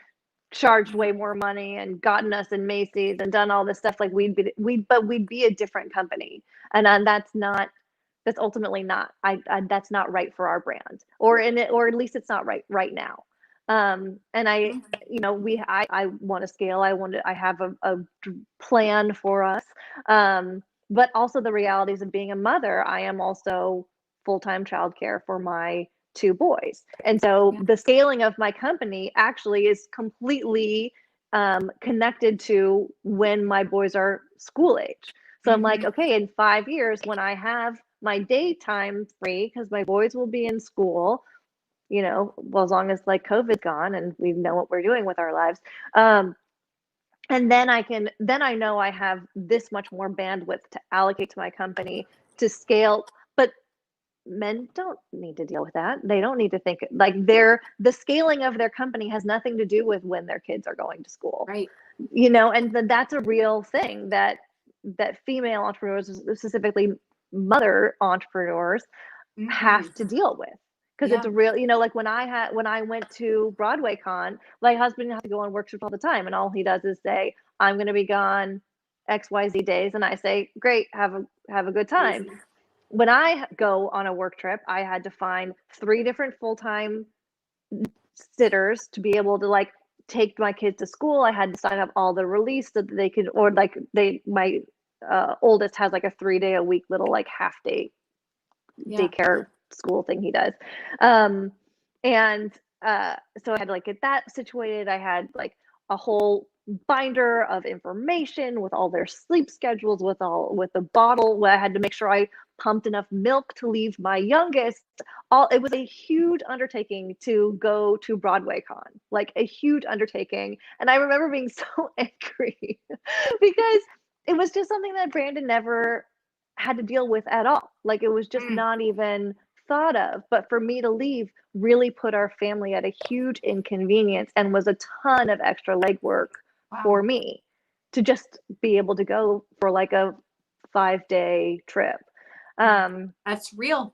charged way more money and gotten us in Macy's and done all this stuff. Like we'd be a different company. And that's ultimately not, that's not right for our brand, or at least it's not right now. And I want to scale. I have a plan for us. But also the realities of being a mother. I am also full-time childcare for my 2 boys. And so the scaling of my company actually is completely connected to when my boys are school age. So I'm like, okay, in 5 years, when I have my daytime free, because my boys will be in school, well, as long as like COVID's gone and we know what we're doing with our lives. And then I know I have this much more bandwidth to allocate to my company to scale. But men don't need to deal with that. They don't need to think like the scaling of their company has nothing to do with when their kids are going to school. Right. And that's a real thing that female entrepreneurs, specifically mother entrepreneurs, have to deal with. Because it's a real, like when I went to Broadway Con, my husband has to go on work trips all the time, and all he does is say, "I'm going to be gone XYZ days," and I say, "Great, have a good time." Amazing. When I go on a work trip, I had to find 3 different full-time sitters to be able to like take my kids to school. I had to sign up all the release so that they could, or like my oldest has like a 3-day-a-week little like half day daycare school thing he does. So I had to like get that situated. I had like a whole binder of information with all their sleep schedules, with the bottle where I had to make sure I pumped enough milk to leave my youngest. It was a huge undertaking to go to Broadway Con, like a huge undertaking. And I remember being so angry because it was just something that Brandon never had to deal with at all. Like it was just not even thought of. But for me to leave really put our family at a huge inconvenience and was a ton of extra legwork for me to just be able to go for like a 5-day trip. That's real.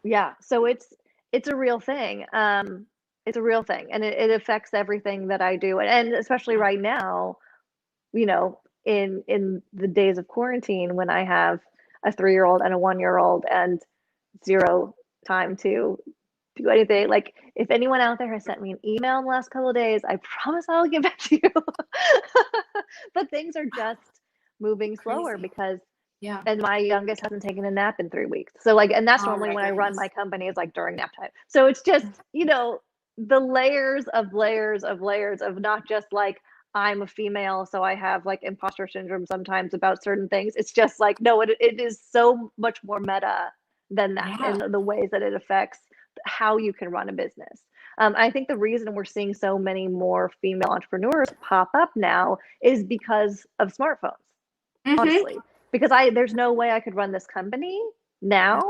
Yeah. So it's a real thing. It's a real thing, and it affects everything that I do. And especially right now, in the days of quarantine, when I have a 3-year-old and a 1-year-old and 0 time to do anything. Like if anyone out there has sent me an email in the last couple of days, I promise I'll get back to you. But things are just moving slower because and my youngest hasn't taken a nap in 3 weeks. So like, and that's normally when I run my company is like during nap time. So it's just, the layers of not just like I'm a female, so I have like imposter syndrome sometimes about certain things. It's just like, no, it is so much more meta than that in the ways that it affects how you can run a business. I think the reason we're seeing so many more female entrepreneurs pop up now is because of smartphones, honestly. Because there's no way I could run this company now,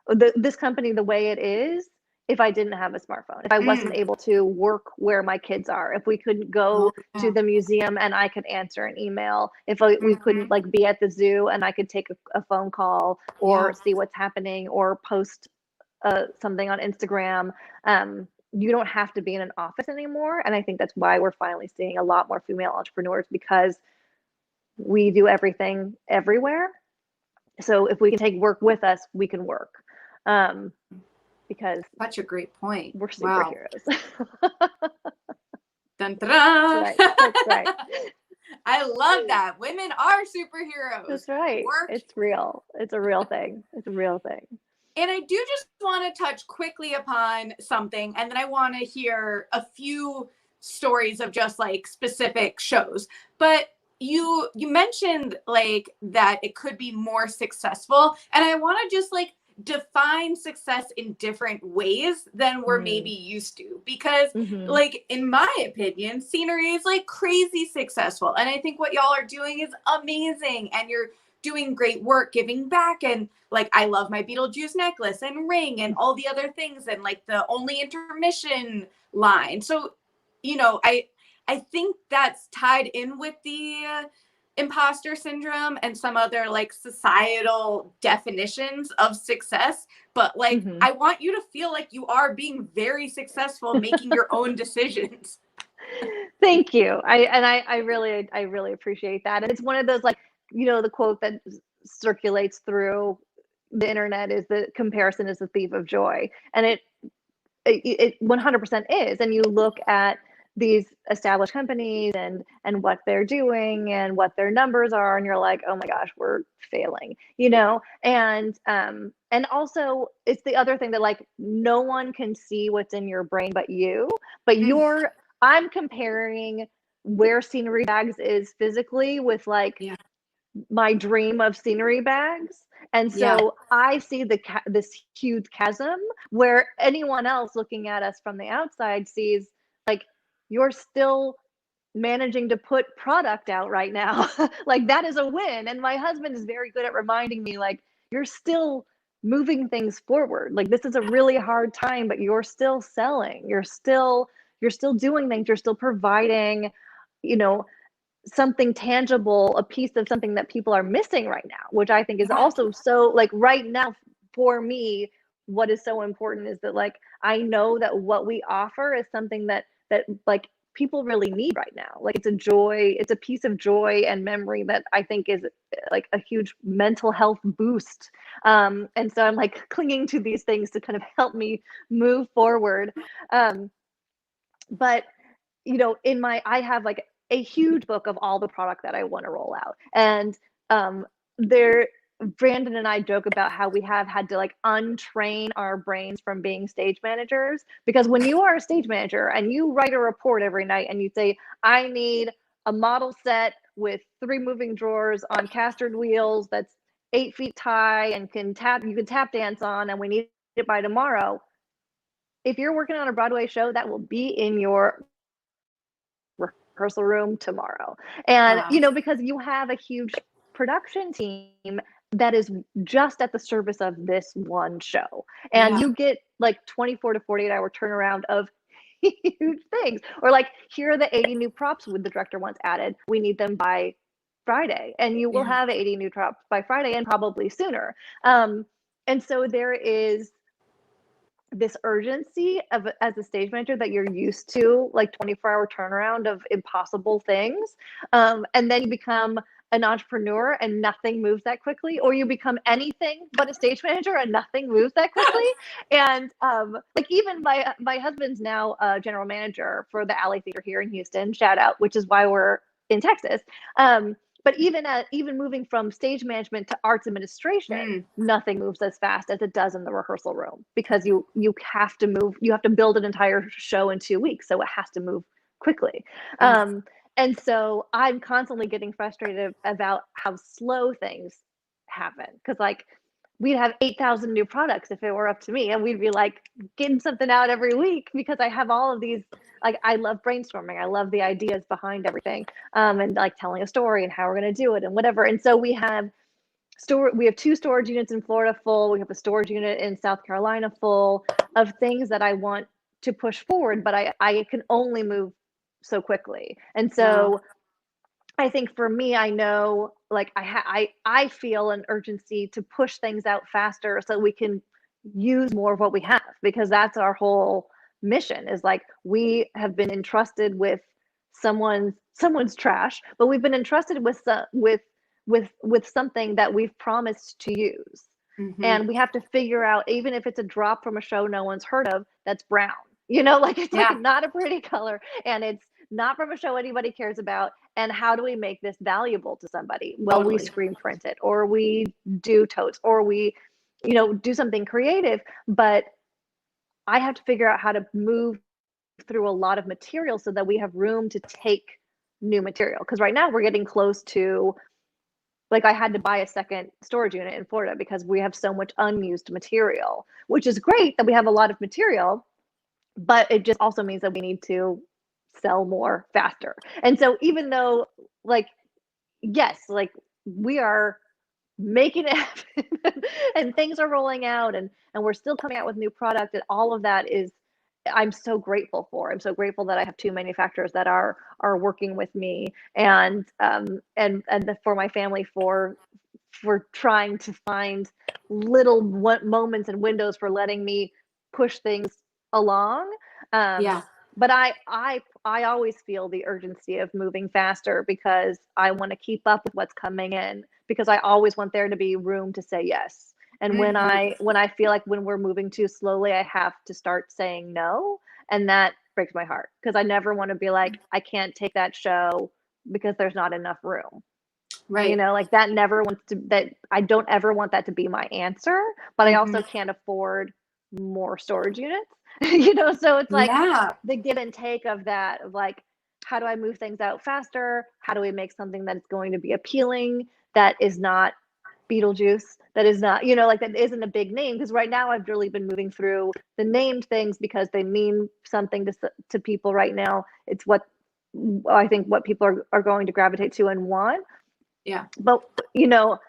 this company the way it is, if I didn't have a smartphone, if I wasn't able to work where my kids are, if we couldn't go to the museum and I could answer an email, if we couldn't like be at the zoo and I could take a phone call or see what's happening or post something on Instagram. You don't have to be in an office anymore. And I think that's why we're finally seeing a lot more female entrepreneurs, because we do everything everywhere. So if we can take work with us, we can work. Because such a great point. We're superheroes. Dun, dun, dun. That's right. I love that. Women are superheroes. That's right. It's real. It's a real thing. It's a real thing. And I do just want to touch quickly upon something, and then I want to hear a few stories of just like specific shows. But you mentioned like that it could be more successful, and I want to just like define success in different ways than we're maybe used to, because like, in my opinion, scenery is like crazy successful. And I think what y'all are doing is amazing, and you're doing great work giving back. And like, I love my Beetlejuice necklace and ring and all the other things, and like the only intermission line. So, you know, I think that's tied in with the imposter syndrome and some other like societal definitions of success. But like, I want you to feel like you are being very successful making your own decisions. Thank you. I really appreciate that. And it's one of those, like, you know, the quote that circulates through the internet is that comparison is the thief of joy. And it 100% is. And you look at these established companies and what they're doing and what their numbers are, and you're like, oh my gosh, we're failing, you know. And also, it's the other thing that, like, no one can see what's in your brain but you. But I'm comparing where Scenery Bags is physically with like my dream of Scenery Bags. And so I see this huge chasm where anyone else looking at us from the outside sees, like, you're still managing to put product out right now. Like, that is a win. And my husband is very good at reminding me, like, you're still moving things forward. Like, this is a really hard time, but you're still selling. You're still doing things. You're still providing, you know, something tangible, a piece of something that people are missing right now, which I think is also so, like, right now for me, what is so important is that, like, I know that what we offer is something that like people really need right now. Like, it's a joy, it's a piece of joy and memory that I think is like a huge mental health boost. And so I'm like clinging to these things to kind of help me move forward. But, you know, I have like a huge book of all the product that I want to roll out. And Brandon and I joke about how we have had to like untrain our brains from being stage managers, because when you are a stage manager and you write a report every night and you say, I need a model set with 3 moving drawers on castered wheels that's 8 feet high and you can tap dance on, and we need it by tomorrow. If you're working on a Broadway show, that will be in your rehearsal room tomorrow. And you know, because you have a huge production team that is just at the service of this one show, and you get like 24 to 48 hour turnaround of huge things. Or like, here are the 80 new props the director wants added, we need them by Friday, and you will have 80 new props by Friday, and probably sooner. And so there is this urgency of, as a stage manager, that you're used to, like 24-hour turnaround of impossible things. And then you become an entrepreneur and nothing moves that quickly, or you become anything but a stage manager and nothing moves that quickly. And like, even my husband's now a general manager for the Alley Theater here in Houston, shout out, which is why we're in Texas. But even moving from stage management to arts administration, nothing moves as fast as it does in the rehearsal room, because you have to move. You have to build an entire show in 2 weeks, so it has to move quickly. And so I'm constantly getting frustrated about how slow things happen, because like, we'd have 8,000 new products if it were up to me, and we'd be like getting something out every week, because I have all of these, like, I love brainstorming. I love the ideas behind everything, and like telling a story and how we're going to do it and whatever. And so we have 2 storage units in Florida full. We have a storage unit in South Carolina full of things that I want to push forward, but I can only move so quickly. And so I think for me, I know, like, I feel an urgency to push things out faster so we can use more of what we have, because that's our whole mission, is like, we have been entrusted with someone's trash, but we've been entrusted with something that we've promised to use. And we have to figure out, even if it's a drop from a show no one's heard of, that's brown, you know, like, it's like not a pretty color, and it's not from a show anybody cares about. And how do we make this valuable to somebody? Well, we screen print it, or we do totes, or we, you know, do something creative. But I have to figure out how to move through a lot of material so that we have room to take new material. Because right now we're getting close to like I had to buy a second storage unit in Florida because we have so much unused material, which is great that we have a lot of material, but it just also means that we need to sell more faster. And so even though like, yes, like we are making it happen and things are rolling out and we're still coming out with new product, and all of that is I'm so grateful for. I'm so grateful that I have two manufacturers that are working with me, and for my family for trying to find little moments and windows for letting me push things along. Yeah. But I always feel the urgency of moving faster because I want to keep up with what's coming in, because I always want there to be room to say yes. And when I feel like when we're moving too slowly, I have to start saying no, and that breaks my heart because I never want to be like, I can't take that show because there's not enough room. Right. You know, like that never wants to, that I don't ever want that to be my answer, but I also can't afford more storage units. You know, so it's like the give and take of that, of like, how do I move things out faster? How do we make something that is going to be appealing, that is not Beetlejuice, that is not, you know, like that isn't a big name? Because right now I've really been moving through the named things because they mean something to people right now. It's what I think what people are going to gravitate to and want. Yeah. But, you know,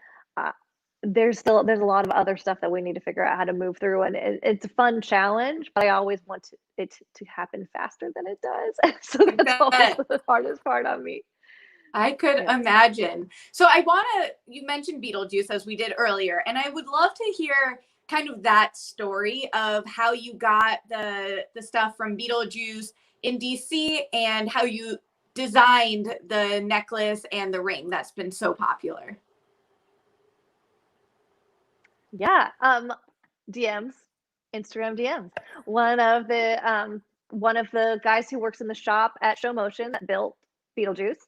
there's a lot of other stuff that we need to figure out how to move through, and it's a fun challenge, but I always want it to happen faster than it does. So that's always the hardest part on me. I could imagine. So you mentioned Beetlejuice as we did earlier, and I would love to hear kind of that story of how you got the stuff from Beetlejuice in DC and how you designed the necklace and the ring that's been so popular. Yeah. DMs, Instagram DMs. One of the guys who works in the shop at Show Motion that built Beetlejuice,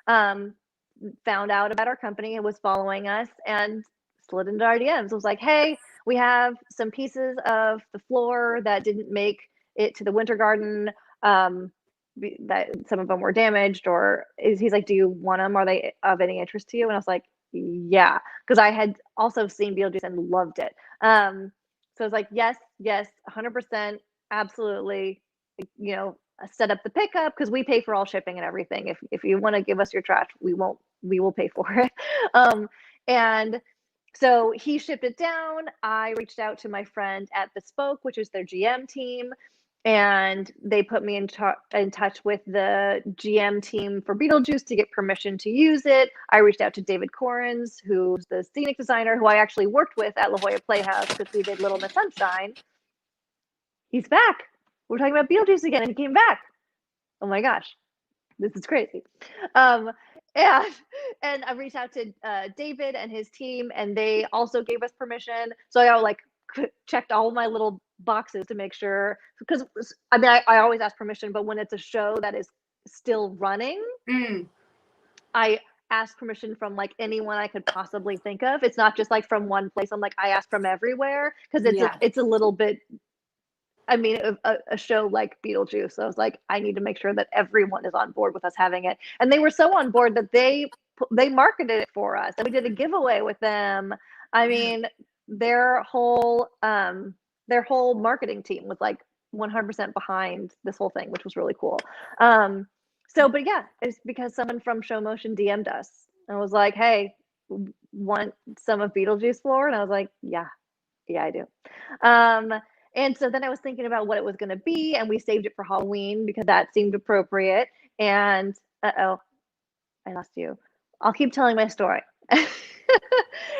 found out about our company and was following us and slid into our DMs. It was like, hey, we have some pieces of the floor that didn't make it to the winter garden. That some of them were damaged, or he's like, do you want them? Are they of any interest to you? And I was like, yeah, because I had also seen Beetlejuice and loved it. So I was like, yes, 100%, absolutely. You know, set up the pickup because we pay for all shipping and everything. If you want to give us your trash, we will pay for it. And so he shipped it down. I reached out to my friend at Bespoke, which is their GM team, and they put me in touch with the GM team for Beetlejuice to get permission to use it. I reached out to David Corrins, who's the scenic designer, who I actually worked with at La Jolla Playhouse because we did Little Miss Sunshine. He's back. We're talking about Beetlejuice again, and he came back. Oh my gosh, this is crazy. And I reached out to David and his team, and they also gave us permission. So I like checked all my little boxes to make sure, because I mean, I always ask permission, but when it's a show that is still running, I ask permission from like anyone I could possibly think of. It's not just like from one place. I'm like, I ask from everywhere because it's a little bit. I mean, a show like Beetlejuice, so I was like, I need to make sure that everyone is on board with us having it. And they were so on board that they marketed it for us, and we did a giveaway with them. I mean, their whole marketing team was like 100% behind this whole thing, which was really cool. But yeah, it's because someone from Show Motion DM'd us and was like, hey, want some of Beetlejuice floor? And I was like, yeah, I do. And so then I was thinking about what it was going to be, and we saved it for Halloween because that seemed appropriate. And I lost you. I'll keep telling my story.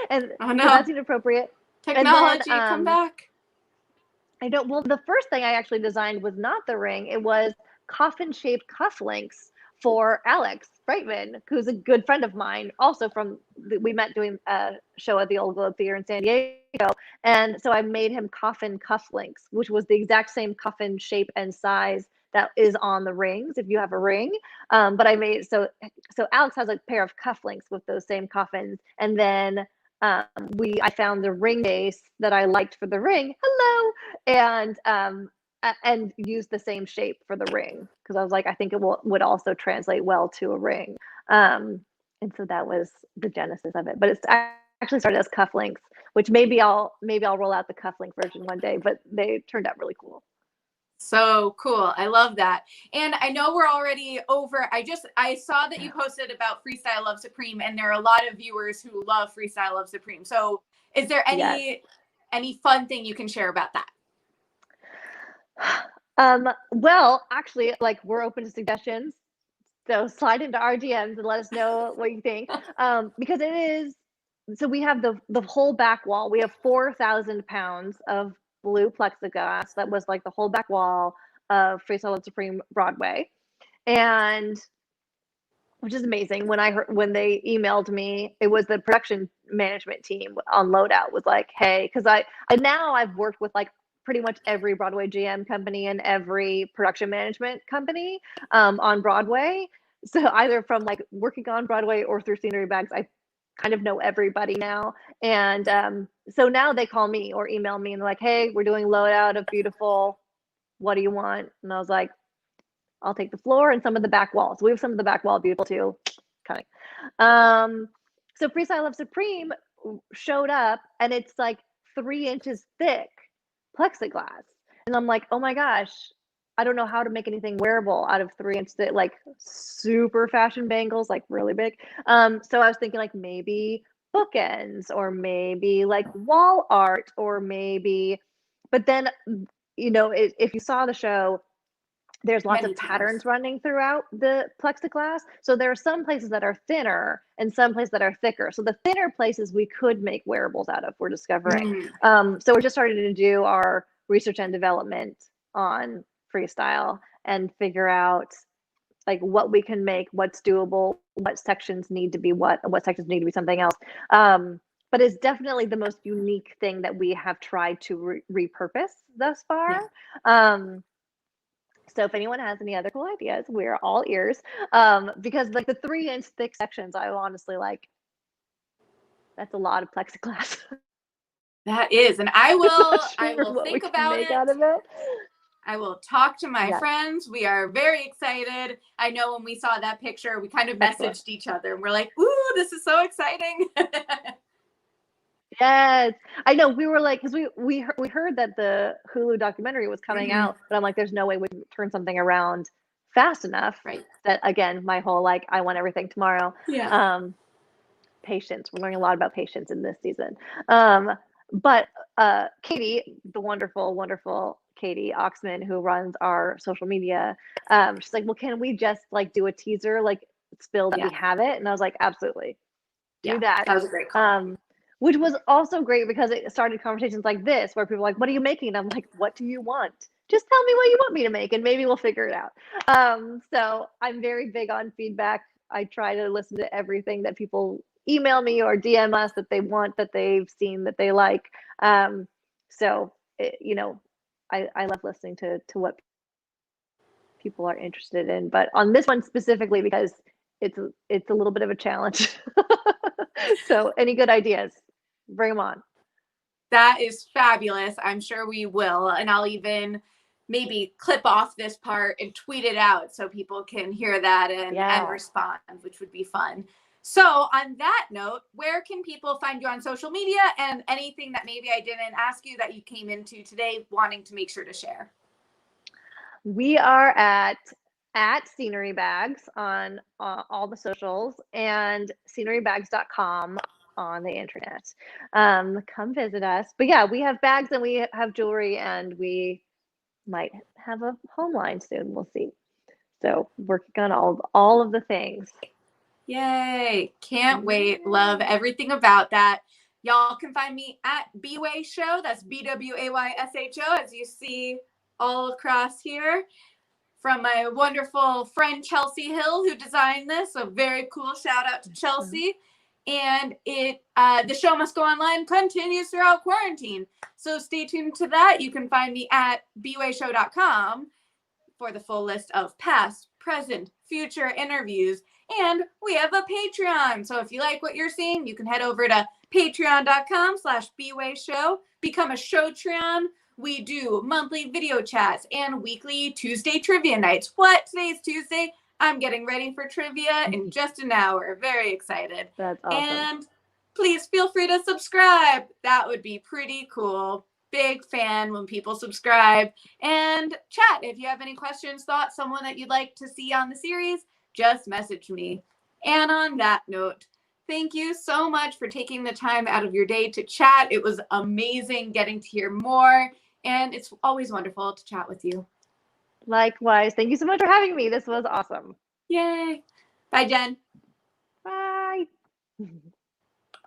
And that seemed appropriate. Technology, come back. I know. Well, the first thing I actually designed was not the ring. It was coffin-shaped cufflinks for Alex Brightman, who's a good friend of mine, also we met doing a show at the Old Globe Theater in San Diego. And so I made him coffin cufflinks, which was the exact same coffin shape and size that is on the rings, if you have a ring. But I made, so Alex has a pair of cufflinks with those same coffins. And then I found the ring base that I liked for the ring. Hello. And use the same shape for the ring because I was like, I think it would also translate well to a ring. And And so that was the genesis of it. But it's actually started as cufflinks, which maybe I'll roll out the cufflink version one day, but they turned out really cool. So cool. I love that. And I know we're already over. I saw that you posted about Freestyle Love Supreme, and there are a lot of viewers who love Freestyle Love Supreme. So is there any fun thing you can share about that? Well, actually, like, we're open to suggestions. So slide into our DMs and let us know what you think. Because it is, so we have the whole back wall. We have 4,000 pounds of blue plexiglass that was like the whole back wall of Freestyle Love Supreme Broadway. And which is amazing. When they emailed me, it was the production management team on Loadout was like, hey, because I've worked with like pretty much every Broadway GM company and every production management company on Broadway. So either from like working on Broadway or through Scenery Bags, I kind of know everybody now. And so now they call me or email me and they're like, hey, we're doing Loadout of Beautiful. What do you want? And I was like, I'll take the floor and some of the back wall. So we have some of the back wall Beautiful too. Coming. So Freestyle Love Supreme showed up and it's like 3 inches thick plexiglass. And I'm like, oh my gosh, I don't know how to make anything wearable out of 3 inches thick, like super fashion bangles, like really big. So I was thinking like maybe bookends or maybe like wall art or maybe, but then, you know, if you saw the show, there's lots of patterns running throughout the plexiglass. So there are some places that are thinner and some places that are thicker. So the thinner places we could make wearables out of, we're discovering. So we're just starting to do our research and development on freestyle and figure out like what we can make, what's doable, what sections need to be what sections need to be something else. But it's definitely the most unique thing that we have tried to repurpose thus far. So if anyone has any other cool ideas, we're all ears. Because like the 3-inch thick sections, I honestly like, that's a lot of plexiglass. That is, and I will think about it. I will talk to my friends. We are very excited. I know when we saw that picture, we kind of messaged each other and we're like, ooh, this is so exciting. Yes, I know. We were like, because we heard that the Hulu documentary was coming out, but I'm like, there's no way we can turn something around fast enough. Right. That again, my whole like, I want everything tomorrow. Yeah. Patience. We're learning a lot about patience in this season. But Katie, the wonderful, wonderful Katie Oxman, who runs our social media, she's like, well, can we just like do a teaser, like spill that we have it? And I was like, absolutely, do that. That was a great call. Which was also great because it started conversations like this where people are like, what are you making? And I'm like, what do you want? Just tell me what you want me to make and maybe we'll figure it out. So I'm very big on feedback. I try to listen to everything that people email me or DM us that they want, that they've seen, that they like. So, you know, I love listening to what people are interested in. But on this one specifically, because it's a little bit of a challenge. So any good ideas? Bring them on. That is fabulous. I'm sure we will. And I'll even maybe clip off this part and tweet it out so people can hear that and respond, which would be fun. So on that note, where can people find you on social media and anything that maybe I didn't ask you that you came into today wanting to make sure to share? We are at Scenery Bags on all the socials and scenerybags.com on the internet. Come visit us. But yeah, we have bags and we have jewelry and we might have a home line soon. We'll see. So working on all of the things. Yay. Can't wait. Love everything about that. Y'all can find me at Bway Show. That's BWAYSHO, as you see all across here. From my wonderful friend Chelsea Hill, who designed this. So very cool. Shout out to Chelsea. And the show must go online continues throughout quarantine. So stay tuned to that. You can find me at bwayshow.com for the full list of past, present, future interviews. And we have a Patreon. So if you like what you're seeing, you can head over to patreon.com/bwayshow. Become a Showtreon. We do monthly video chats and weekly Tuesday trivia nights. What? Today's Tuesday. I'm getting ready for trivia in just an hour. Very excited. That's awesome. And please feel free to subscribe. That would be pretty cool. Big fan when people subscribe. And chat. If you have any questions, thoughts, someone that you'd like to see on the series, just message me. And on that note, thank you so much for taking the time out of your day to chat. It was amazing getting to hear more. And it's always wonderful to chat with you. Likewise. Thank you so much for having me. This was awesome. Yay. Bye, Jen. Bye.